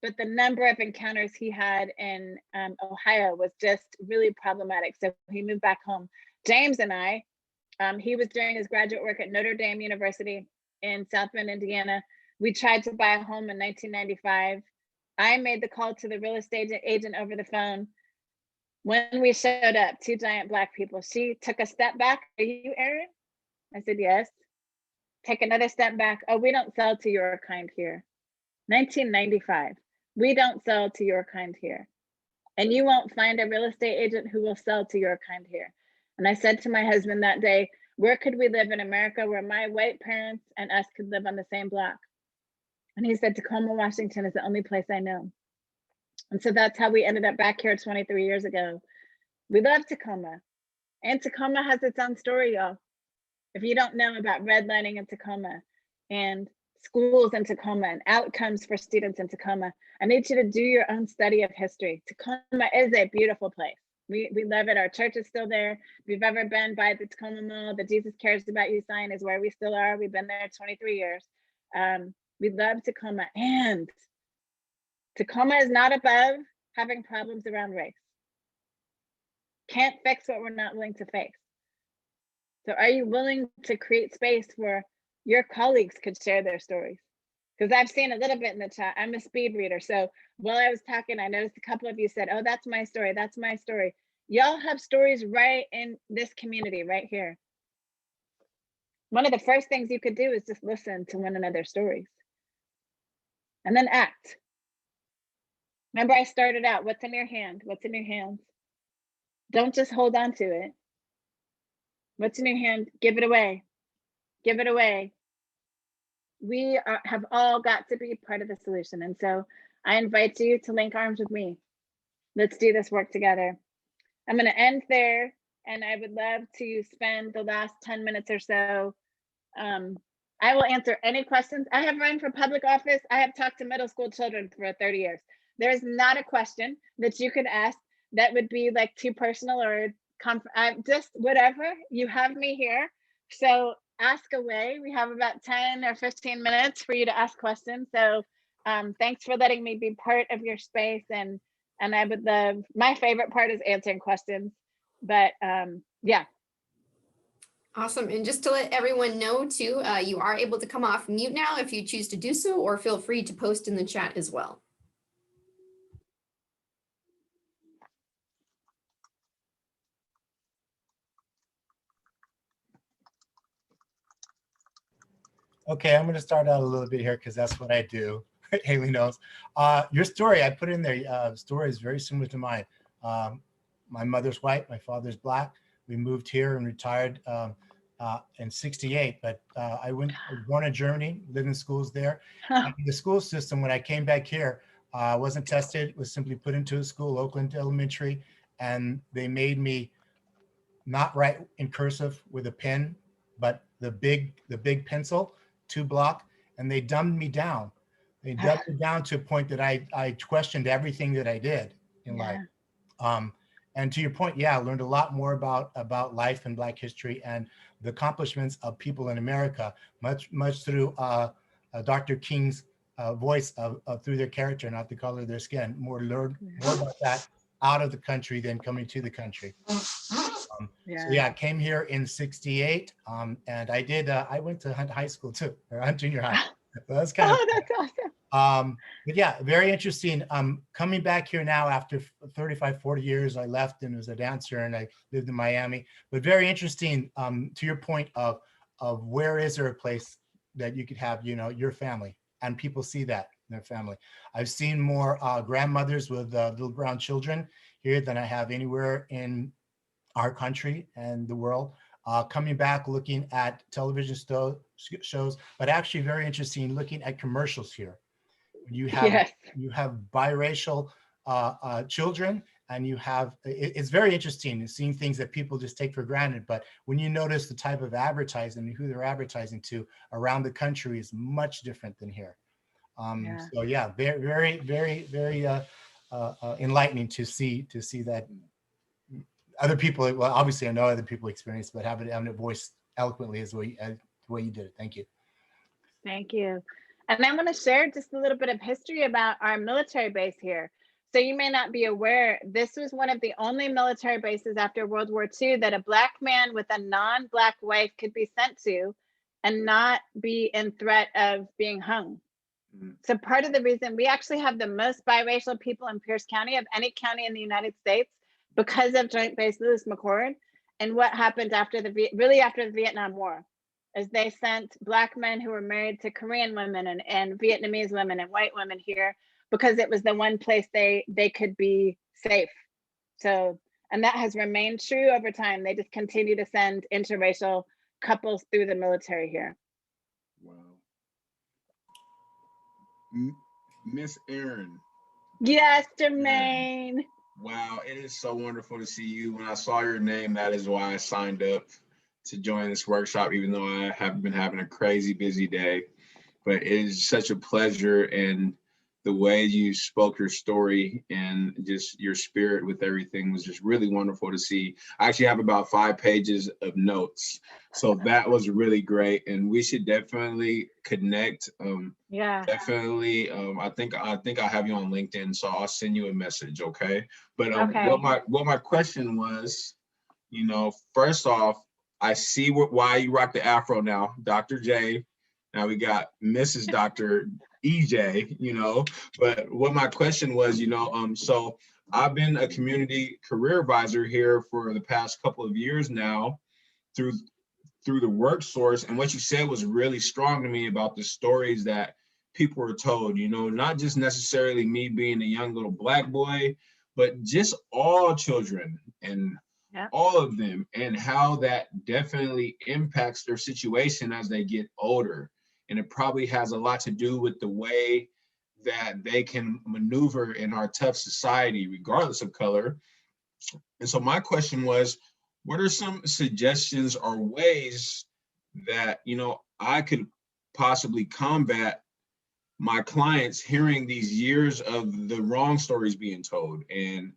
but the number of encounters he had in Ohio was just really problematic. So he moved back home. James and I, he was doing his graduate work at Notre Dame University in South Bend, Indiana. We tried to buy a home in 1995. I made the call to the real estate agent over the phone. When we showed up, two giant Black people, she took a step back. Are you Erin? I said, yes. Take another step back. Oh, we don't sell to your kind here. 1995. We don't sell to your kind here. And you won't find a real estate agent who will sell to your kind here. And I said to my husband that day, where could we live in America where my white parents and us could live on the same block? And he said, Tacoma, Washington is the only place I know. And so that's how we ended up back here 23 years ago. We love Tacoma. And Tacoma has its own story, y'all. If you don't know about redlining in Tacoma and schools in Tacoma and outcomes for students in Tacoma, I need you to do your own study of history. Tacoma is a beautiful place. We love it. Our church is still there. If you've ever been by the Tacoma Mall, the Jesus Cares About You sign is where we still are. We've been there 23 years. We love Tacoma, and Tacoma is not above having problems around race. Can't fix what we're not willing to face. So are you willing to create space where your colleagues could share their stories? Because I've seen a little bit in the chat. I'm a speed reader. So while I was talking, I noticed a couple of you said, oh, that's my story. That's my story. Y'all have stories right in this community right here. One of the first things you could do is just listen to one another's stories and then act. Remember, I started out, what's in your hand? What's in your hands? Don't just hold on to it. What's in your hand? Give it away. Give it away. We have all got to be part of the solution. And so I invite you to link arms with me. Let's do this work together. I'm going to end there, and I would love to spend the last 10 minutes or so. I will answer any questions. I have run for public office. I have talked to middle school children for 30 years. There's not a question that you could ask that would be like too personal or just whatever. You have me here. So ask away. We have about 10 or 15 minutes for you to ask questions. So thanks for letting me be part of your space. And I would love, my favorite part is answering questions, but yeah. Awesome. And just to let everyone know too, you are able to come off mute now if you choose to do so, or feel free to post in the chat as well. Okay, I'm going to start out a little bit here because that's what I do. Haley knows. Your story, I put in there, story is very similar to mine. My mother's white, my father's Black. We moved here and retired in '68, but I was born in Germany, lived in schools there. The school system, when I came back here, wasn't tested, was simply put into a school, Oakland Elementary, and they made me not write in cursive with a pen, but the big pencil, 2-block, and they dumbed me down. They dumbed me down to a point that I questioned everything that I did in life. And to your point, yeah, I learned a lot more about life and Black history and the accomplishments of people in America, much through Dr. King's voice through their character, not the color of their skin. More about that out of the country than coming to the country. So yeah, I came here in '68, and I went to Hunt High School too, or Hunt Junior High. So that's kind of that's awesome. But yeah, very interesting. Coming back here now after 35, 40 years, I left and was a dancer and I lived in Miami, but very interesting, to your point of where is there a place that you could have, your family and people see that in their family. I've seen more grandmothers with little brown children here than I have anywhere in our country and the world. Coming back, looking at television shows, but actually very interesting looking at commercials here. You have Yes. you have biracial children, and it's very interesting seeing things that people just take for granted. But when you notice the type of advertising and who they're advertising to around the country is much different than here. Yeah. So yeah, very, very, very, very enlightening to see that other people. Well, obviously I know other people experience, but having it voiced eloquently is the way you did it. Thank you. Thank you. And I want to share just a little bit of history about our military base here. So you may not be aware, this was one of the only military bases after World War II that a Black man with a non-Black wife could be sent to and not be in threat of being hung. So part of the reason we actually have the most biracial people in Pierce County of any county in the United States because of Joint Base Lewis McChord and what happened after the Vietnam War is they sent Black men who were married to Korean women and Vietnamese women and white women here because it was the one place they could be safe. So, and that has remained true over time. They just continue to send interracial couples through the military here. Wow. Miss Erin. Yes, Jermaine. Wow, it is so wonderful to see you. When I saw your name, that is why I signed up to join this workshop, even though I have been having a crazy busy day. But it is such a pleasure, and the way you spoke your story and just your spirit with everything was just really wonderful to see. I actually have about 5 pages of notes, so that was really great, and we should definitely connect. Yeah. Definitely. I think I have you on LinkedIn, so I'll send you a message, okay? But Okay. what my question was, first off, I see why you rock the afro now, Dr. J. Now we got Mrs. Dr. EJ, But what my question was, so I've been a community career advisor here for the past couple of years now through the work source. And what you said was really strong to me about the stories that people were told, not just necessarily me being a young little Black boy, but just all children and all of them, and how that definitely impacts their situation as they get older. And it probably has a lot to do with the way that they can maneuver in our tough society, regardless of color. And so my question was, what are some suggestions or ways that, I could possibly combat my clients hearing these years of the wrong stories being told and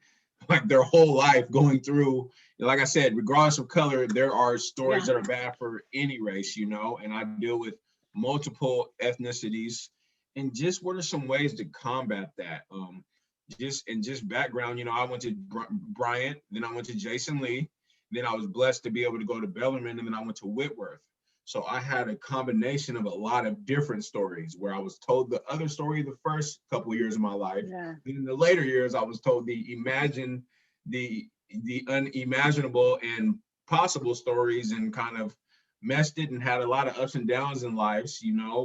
like their whole life going through, like I said, regardless of color, there are stories that are bad for any race, and I deal with multiple ethnicities. And just what are some ways to combat that? Just background, I went to Bryant, then I went to Jason Lee, then I was blessed to be able to go to Bellarmine, and then I went to Whitworth. So I had a combination of a lot of different stories where I was told the other story the first couple of years of my life. Yeah. In the later years, I was told the unimaginable and possible stories, and kind of messed it and had a lot of ups and downs in lives,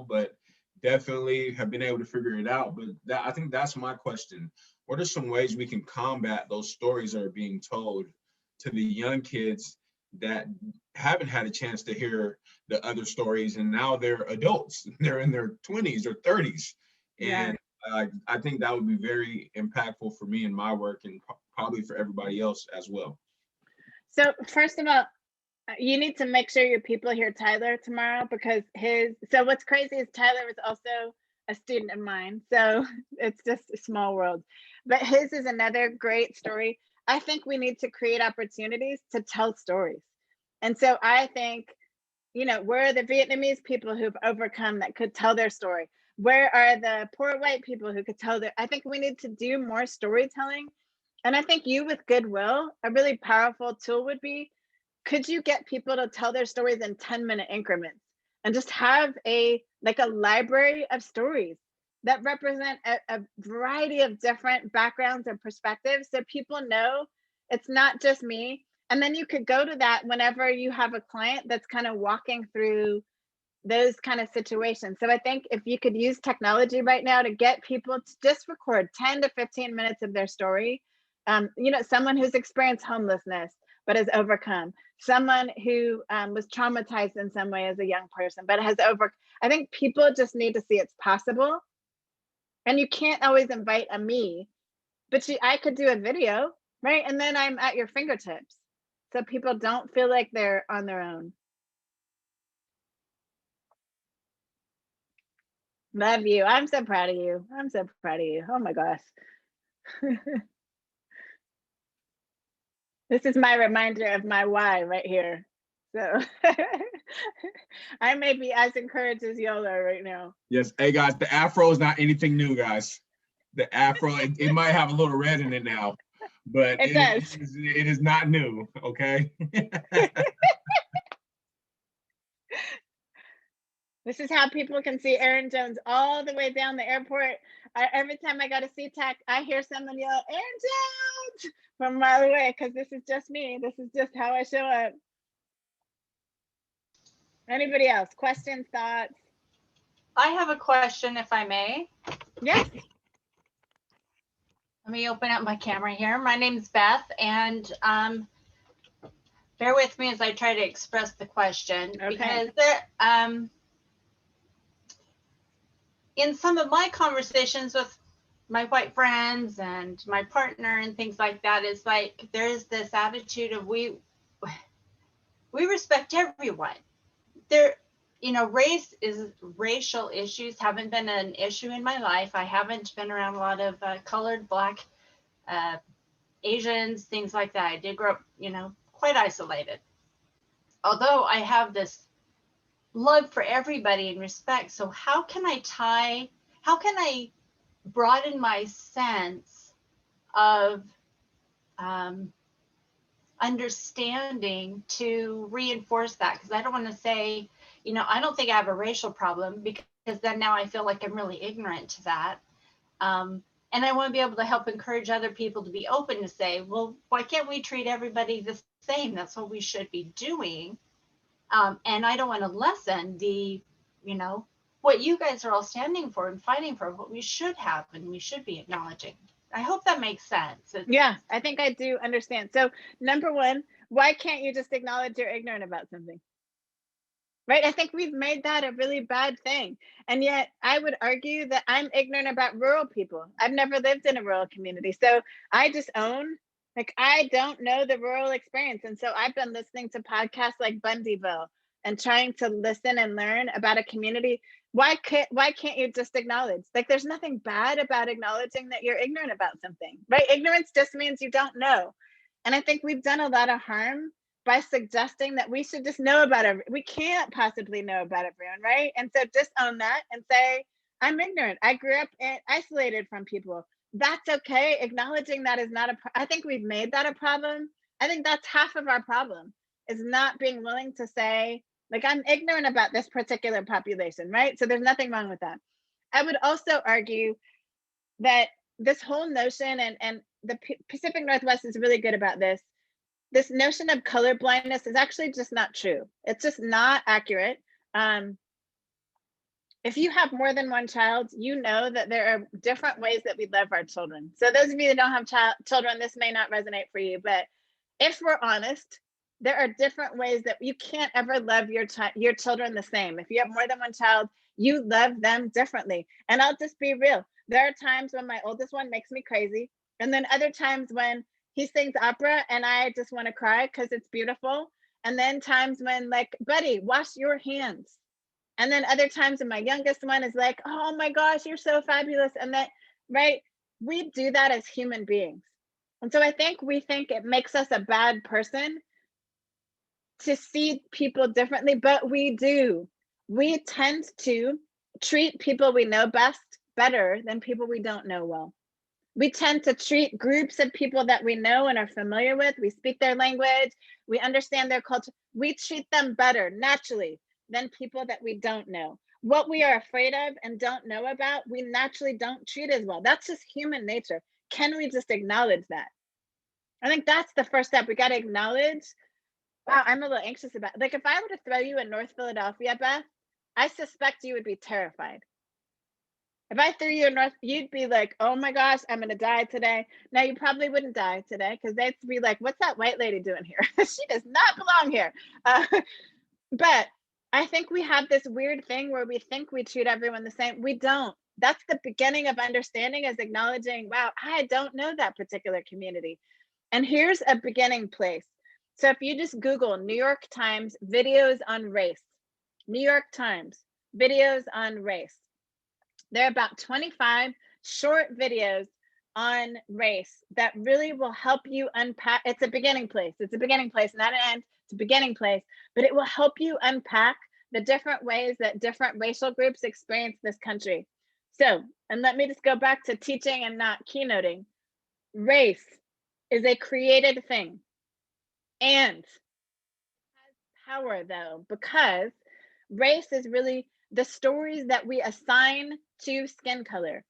but definitely have been able to figure it out. But I think that's my question. What are some ways we can combat those stories that are being told to the young kids that haven't had a chance to hear the other stories, and now they're adults, they're in their 20s or 30s. And I think that would be very impactful for me in my work, and probably for everybody else as well. So first of all, you need to make sure your people hear Tyler tomorrow, because so what's crazy is Tyler was also a student of mine. So it's just a small world, but his is another great story. I think we need to create opportunities to tell stories. And so I think, where are the Vietnamese people who've overcome that could tell their story? Where are the poor white people who could tell I think we need to do more storytelling. And I think you with Goodwill, a really powerful tool would be, could you get people to tell their stories in 10-minute increments and just have a library of stories that represent a variety of different backgrounds and perspectives, so people know it's not just me. And then you could go to that whenever you have a client that's kind of walking through those kind of situations. So I think if you could use technology right now to get people to just record 10 to 15 minutes of their story, someone who's experienced homelessness but has overcome, someone who was traumatized in some way as a young person but has I think people just need to see it's possible. And you can't always invite a me, but I could do a video, right? And then I'm at your fingertips, so people don't feel like they're on their own. Love you. I'm so proud of you. I'm so proud of you. Oh my gosh. This is my reminder of my why right here. So I may be as encouraged as y'all are right now. Yes. Hey guys, the afro is not anything new, guys. The afro, it might have a little red in it now, but It does. It is not new. Okay. This is how people can see Erin Jones all the way down the airport. Every time I go to SeaTac, I hear someone yell, Erin Jones, from a mile away, because this is just me. This is just how I show up. Anybody else? Questions, thoughts? I have a question, if I may. Yes. Let me open up my camera here. My name's Beth, and bear with me as I try to express the question. Okay. Because in some of my conversations with my white friends and my partner and things like that, is like there's this attitude of we respect everyone. Racial issues haven't been an issue in my life. I haven't been around a lot of colored, Black, Asians, things like that. I did grow up, quite isolated. Although I have this love for everybody and respect. So how can I broaden my sense of understanding to reinforce that? Because I don't want to say, I don't think I have a racial problem, because then now I feel like I'm really ignorant to that. And I want to be able to help encourage other people to be open to say, well, why can't we treat everybody the same? That's what we should be doing. And I don't want to lessen the, what you guys are all standing for and fighting for, what we should have and we should be acknowledging. I hope that makes sense. Yeah, I think I do understand. So number one, why can't you just acknowledge you're ignorant about something? Right? I think we've made that a really bad thing. And yet I would argue that I'm ignorant about rural people. I've never lived in a rural community. So I just own, I don't know the rural experience. And so I've been listening to podcasts like Bundyville and trying to listen and learn about a community. Why can't you just acknowledge? There's nothing bad about acknowledging that you're ignorant about something, right? Ignorance just means you don't know. And I think we've done a lot of harm by suggesting that we should just know about it. We can't possibly know about everyone, right? And so just own that and say, I'm ignorant. I grew up isolated from people. That's okay. Acknowledging that is not I think we've made that a problem. I think that's half of our problem, is not being willing to say, I'm ignorant about this particular population, right? So there's nothing wrong with that. I would also argue that this whole notion, and the Pacific Northwest is really good about this notion of color blindness is actually just not true. It's just not accurate. If you have more than one child, you know that there are different ways that we love our children. So those of you that don't have children, this may not resonate for you, but if we're honest, there are different ways that you can't ever love your children the same. If you have more than one child, you love them differently. And I'll just be real. There are times when my oldest one makes me crazy. And then other times when he sings opera and I just want to cry because it's beautiful. And then times when buddy, wash your hands. And then other times when my youngest one is like, oh my gosh, you're so fabulous. And that, right? We do that as human beings. And so I think we think it makes us a bad person to see people differently, but we do. We tend to treat people we know best better than people we don't know well. We tend to treat groups of people that we know and are familiar with. We speak their language. We understand their culture. We treat them better naturally than people that we don't know. what we are afraid of and don't know about, we naturally don't treat as well. That's just human nature. Can we just acknowledge that? I think that's the first step. We got to acknowledge, wow, I'm a little anxious about, like, if I were to throw you in North Philadelphia, Beth, I suspect you would be terrified. If I threw you in North, you'd be like, oh my gosh, I'm going to die today. Now, you probably wouldn't die today because they'd be like, what's that white lady doing here? She does not belong here. But I think we have this weird thing where we think we treat everyone the same. We don't. That's the beginning of understanding, is acknowledging, wow, I don't know that particular community. And here's a beginning place. So if you just Google New York Times videos on race, New York Times videos on race, there are about 25 short videos on race that really will help you unpack. It's a beginning place. It's a beginning place, not an end. It's a beginning place, but it will help you unpack the different ways that different racial groups experience this country. So, and let me just go back to teaching and not keynoting. Race is a created thing, and it has power though, because race is really the stories that we assign to skin color.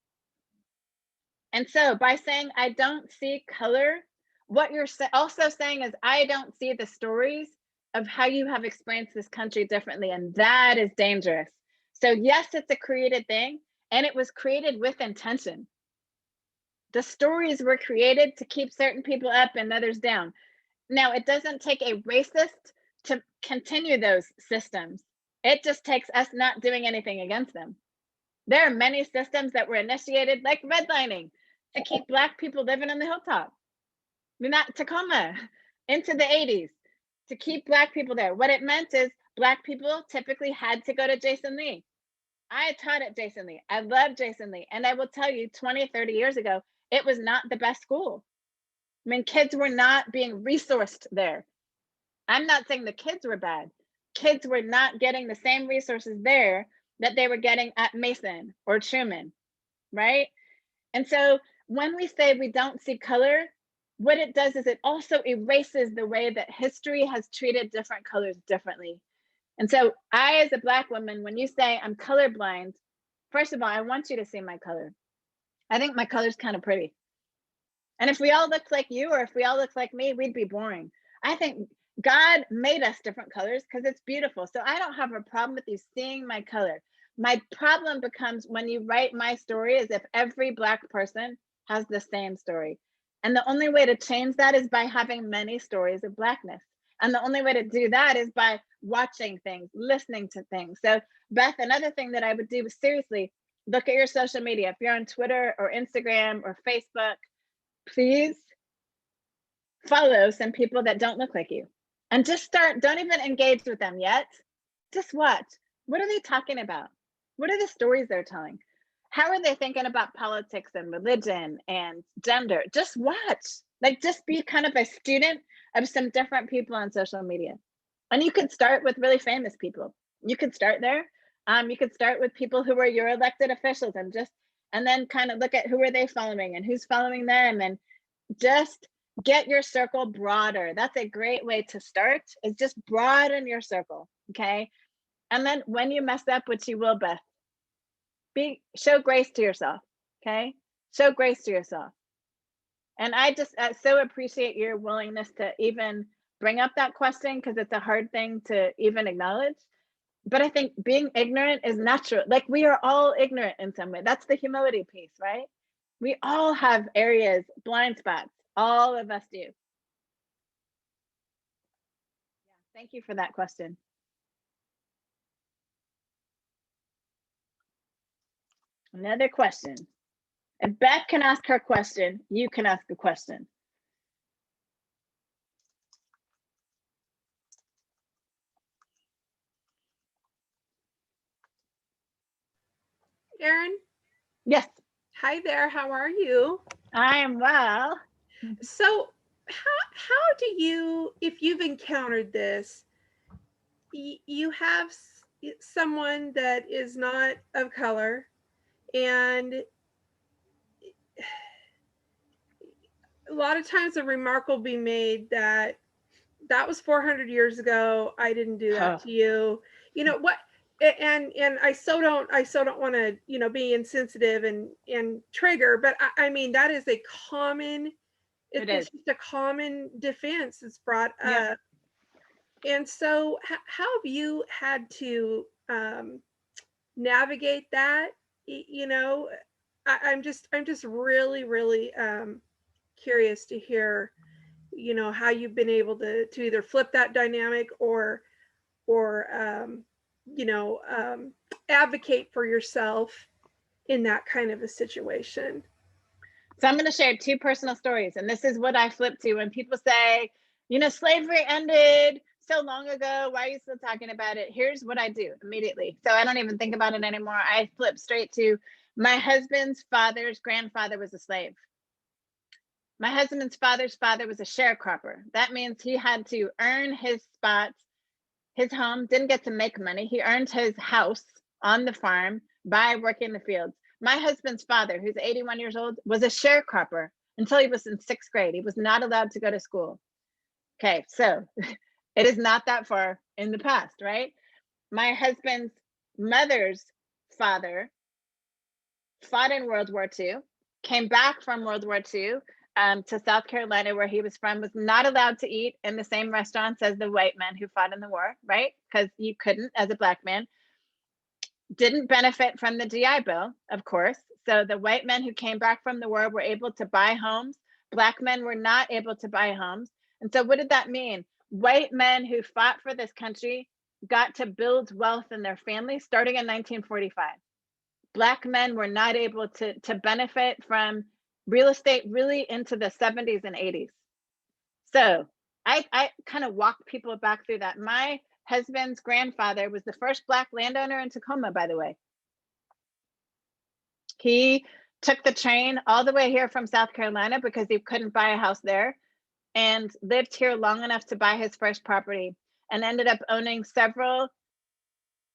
And so by saying, I don't see color, what you're also saying is, I don't see the stories of how you have experienced this country differently. And that is dangerous. So yes, it's a created thing, and it was created with intention. The stories were created to keep certain people up and others down. Now, it doesn't take a racist to continue those systems. It just takes us not doing anything against them. There are many systems that were initiated, like redlining, to keep Black people living on the hilltop. I mean, not Tacoma, into the 80s, to keep Black people there. What it meant is Black people typically had to go to Jason Lee. I taught at Jason Lee. I love Jason Lee. And I will tell you, 20, 30 years ago, it was not the best school. I mean, kids were not being resourced there. I'm not saying the kids were bad. Kids were not getting the same resources there that they were getting at Mason or Truman, right? And so when we say we don't see color, what it does is it also erases the way that history has treated different colors differently. And so I, as a Black woman, when you say I'm colorblind, first of all, I want you to see my color. I think my color's kind of pretty. And if we all looked like you, or if we all looked like me, we'd be boring. I think God made us different colors because it's beautiful. So I don't have a problem with you seeing my color. My problem becomes when you write my story as if every Black person has the same story. And the only way to change that is by having many stories of Blackness. And the only way to do that is by watching things, listening to things. So Beth, another thing that I would do is seriously look at your social media. If you're on Twitter or Instagram or Facebook, please follow some people that don't look like you. And just start, don't even engage with them yet. Just watch. What are they talking about? What are the stories they're telling? How are they thinking about politics and religion and gender? Just watch. Like, just be kind of a student of some different people on social media. And you could start with really famous people. You could start there. You could start with people who are your elected officials, and then kind of look at who are they following and who's following them, and just get your circle broader. That's a great way to start, is just broaden your circle, okay? And then when you mess up, which you will, Beth, show grace to yourself, okay? Show grace to yourself. And I just so appreciate your willingness to even bring up that question, because it's a hard thing to even acknowledge. But I think being ignorant is natural. Like, we are all ignorant in some way. That's the humility piece, right? We all have areas, blind spots. All of us do. Yeah, thank you for that question. Another question. If Beth can ask her question, you can ask a question. Erin? Yes. Hi there, how are you? I am well. So how do you, if you've encountered this, you have someone that is not of color, and a lot of times a remark will be made that was 400 years ago, I didn't do that to you. You know, and I so don't want to, you know, be insensitive and trigger, but I mean, that is a common, It it's is. just a common defense that's brought Yep. up. And so how have you had to navigate that? You know, I'm just really, really curious to hear, you know, how you've been able to either flip that dynamic or you know, advocate for yourself in that kind of a situation. So I'm going to share two personal stories. And this is what I flip to when people say, you know, slavery ended so long ago. Why are you still talking about it? Here's what I do immediately. So I don't even think about it anymore. I flip straight to my husband's father's grandfather was a slave. My husband's father's father was a sharecropper. That means he had to earn his spots, his home, didn't get to make money. He earned his house on the farm by working the fields. My husband's father, who's 81 years old, was a sharecropper until he was in 6th grade. He was not allowed to go to school. Okay, so it is not that far in the past, right? My husband's mother's father fought in World War II, came back from World War II to South Carolina, where he was from, was not allowed to eat in the same restaurants as the white men who fought in the war, right? Because you couldn't as a Black man. Didn't benefit from the GI Bill, of course. So the white men who came back from the war were able to buy homes. Black men were not able to buy homes. And so what did that mean? White men who fought for this country got to build wealth in their families starting in 1945. Black men were not able to benefit from real estate really into the 70s and 80s. So I kind of walk people back through that. My husband's grandfather was the first Black landowner in Tacoma, by the way. He took the train all the way here from South Carolina because he couldn't buy a house there, and lived here long enough to buy his first property, and ended up owning several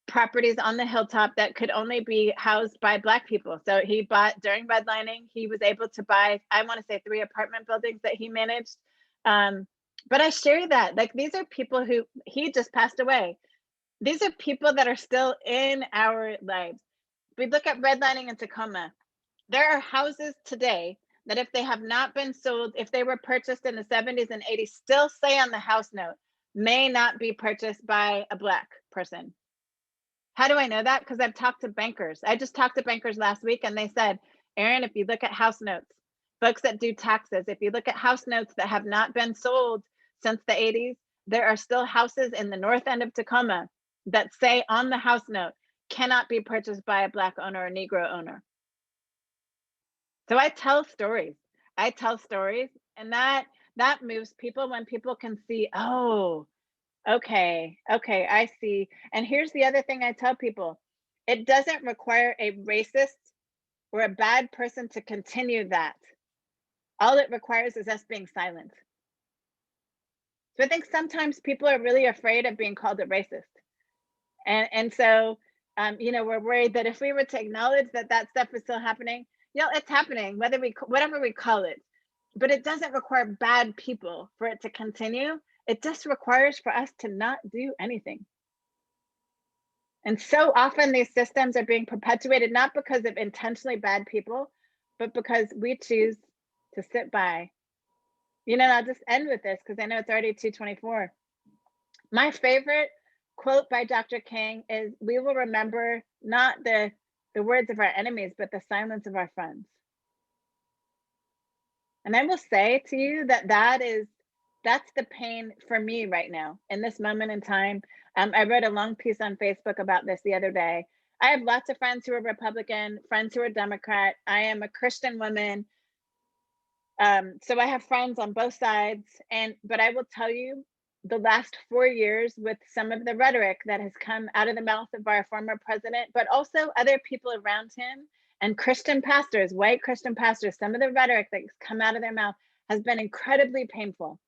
properties on the hilltop that could only be housed by Black people. So he bought, during redlining, he was able to buy, I want to say 3 apartment buildings that he managed. But I share that, like, these are people who, he just passed away. These are people that are still in our lives. We look at redlining in Tacoma. There are houses today that if they have not been sold, if they were purchased in the 70s and 80s, still say on the house note, may not be purchased by a Black person. How do I know that? Because I've talked to bankers. I just talked to bankers last week, and they said, Erin, if you look at house notes, folks that do taxes, if you look at house notes that have not been sold since the 80s, there are still houses in the north end of Tacoma that say on the house note, cannot be purchased by a Black owner or Negro owner. So I tell stories. And that moves people when people can see, oh, okay, I see. And here's the other thing I tell people. It doesn't require a racist or a bad person to continue that. All it requires is us being silent. So I think sometimes people are really afraid of being called a racist. And so, you know, we're worried that if we were to acknowledge that that stuff is still happening, you know, it's happening, whatever we call it, but it doesn't require bad people for it to continue. It just requires for us to not do anything. And so often these systems are being perpetuated, not because of intentionally bad people, but because we choose to sit by. You know, I'll just end with this because I know it's already 2:24. My favorite quote by Dr. King is, we will remember not the words of our enemies, but the silence of our friends. And I will say to you that that's the pain for me right now in this moment in time. I wrote a long piece on Facebook about this the other day. I have lots of friends who are Republican, friends who are Democrat. I am a Christian woman. So I have friends on both sides. But I will tell you, the last 4 years, with some of the rhetoric that has come out of the mouth of our former president, but also other people around him, and Christian pastors, white Christian pastors, some of the rhetoric that's come out of their mouth has been incredibly painful.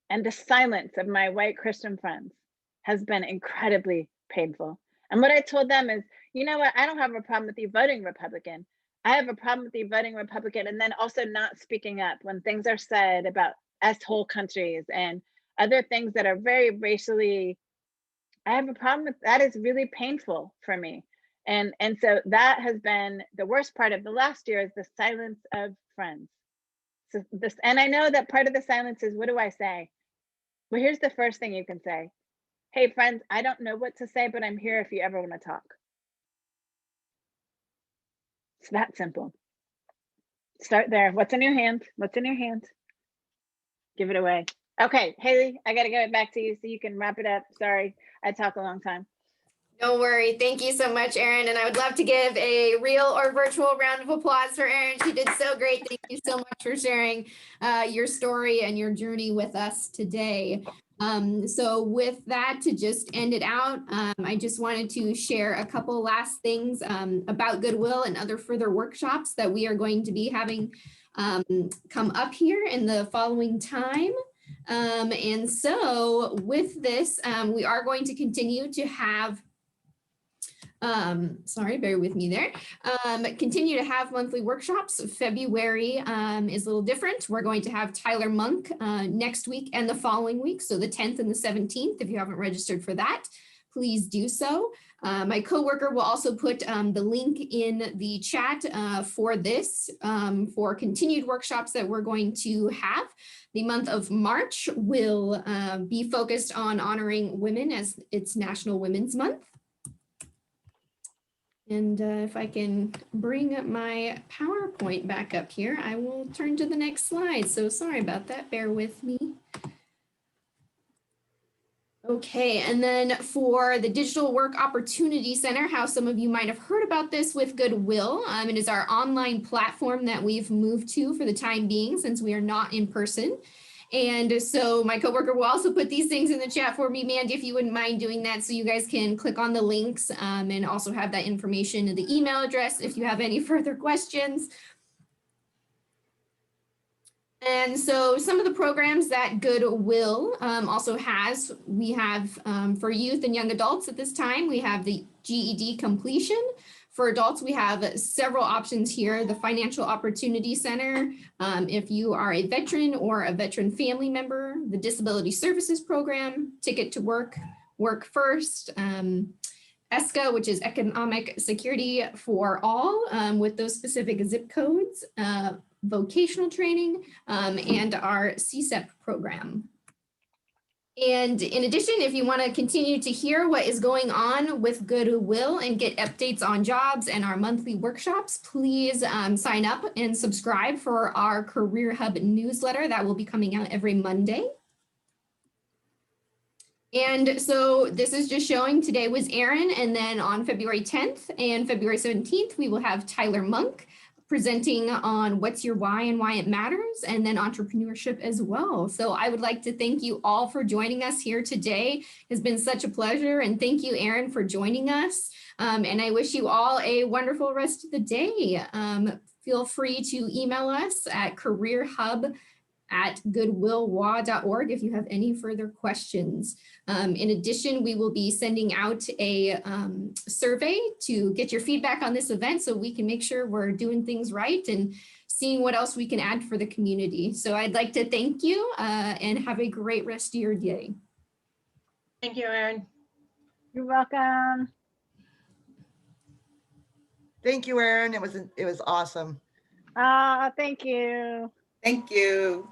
And the silence of my white Christian friends has been incredibly painful. And what I told them is, you know what, I don't have a problem with you voting Republican. I have a problem with you voting Republican and then also not speaking up when things are said about S-hole countries and other things that are very racially I have a problem with that. Is really painful for me. And so that has been the worst part of the last year, is the silence of friends. So this, and I know that part of the silence is, what do I say? Well, here's the first thing you can say. Hey friends, I don't know what to say, but I'm here if you ever want to talk. It's that simple. Start there. What's in your hand? What's in your hand? Give it away. Okay, Haley, I got to give it back to you so you can wrap it up. Sorry, I talk a long time. Don't worry. Thank you so much, Erin. And I would love to give a real or virtual round of applause for Erin. She did so great. Thank you so much for sharing your story and your journey with us today. So with that, to just end it out, I just wanted to share a couple last things about Goodwill and other further workshops that we are going to be having come up here in the following time. And so with this, we are going to continue to have sorry, bear with me there. Continue to have monthly workshops. February is a little different. We're going to have Tyler Monk next week and the following week. So the 10th and the 17th, if you haven't registered for that, please do so. My coworker will also put the link in the chat for this, for continued workshops that we're going to have. The month of March will be focused on honoring women, as it's National Women's Month. And if I can bring up my PowerPoint back up here, I will turn to the next slide. So sorry about that, bear with me. Okay, and then for the Digital Work Opportunity Center, how some of you might have heard about this with Goodwill. It is our online platform that we've moved to for the time being, since we are not in person. And so my coworker will also put these things in the chat for me, Mandy, if you wouldn't mind doing that, so you guys can click on the links and also have that information in the email address if you have any further questions. And so some of the programs that Goodwill also has, we have for youth and young adults at this time, we have the GED completion. For adults, we have several options here. The Financial Opportunity Center, if you are a veteran or a veteran family member, the Disability Services Program, Ticket to Work, Work First, ESCA, which is Economic Security for All, with those specific zip codes, vocational training, and our CSEP program. And in addition, if you want to continue to hear what is going on with Goodwill and get updates on jobs and our monthly workshops, please sign up and subscribe for our Career Hub newsletter that will be coming out every Monday. And so this is just showing today was Erin, and then on February 10th and February 17th, we will have Tyler Monk presenting on what's your why and why it matters, and then entrepreneurship as well. So I would like to thank you all for joining us here today. It's been such a pleasure, and thank you, Erin, for joining us. And I wish you all a wonderful rest of the day. Feel free to email us at careerhub@goodwillwa.org if you have any further questions. In addition, we will be sending out a survey to get your feedback on this event so we can make sure we're doing things right and seeing what else we can add for the community. So I'd like to thank you and have a great rest of your day. Thank you, Erin. You're welcome. Thank you, Erin. It was awesome. Thank you. Thank you.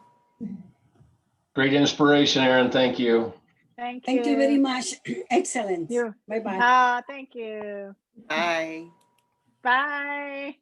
Great inspiration, Erin. Thank you. Thank Thank you very much. Excellent. You. Bye-bye. Thank you. Bye. Bye.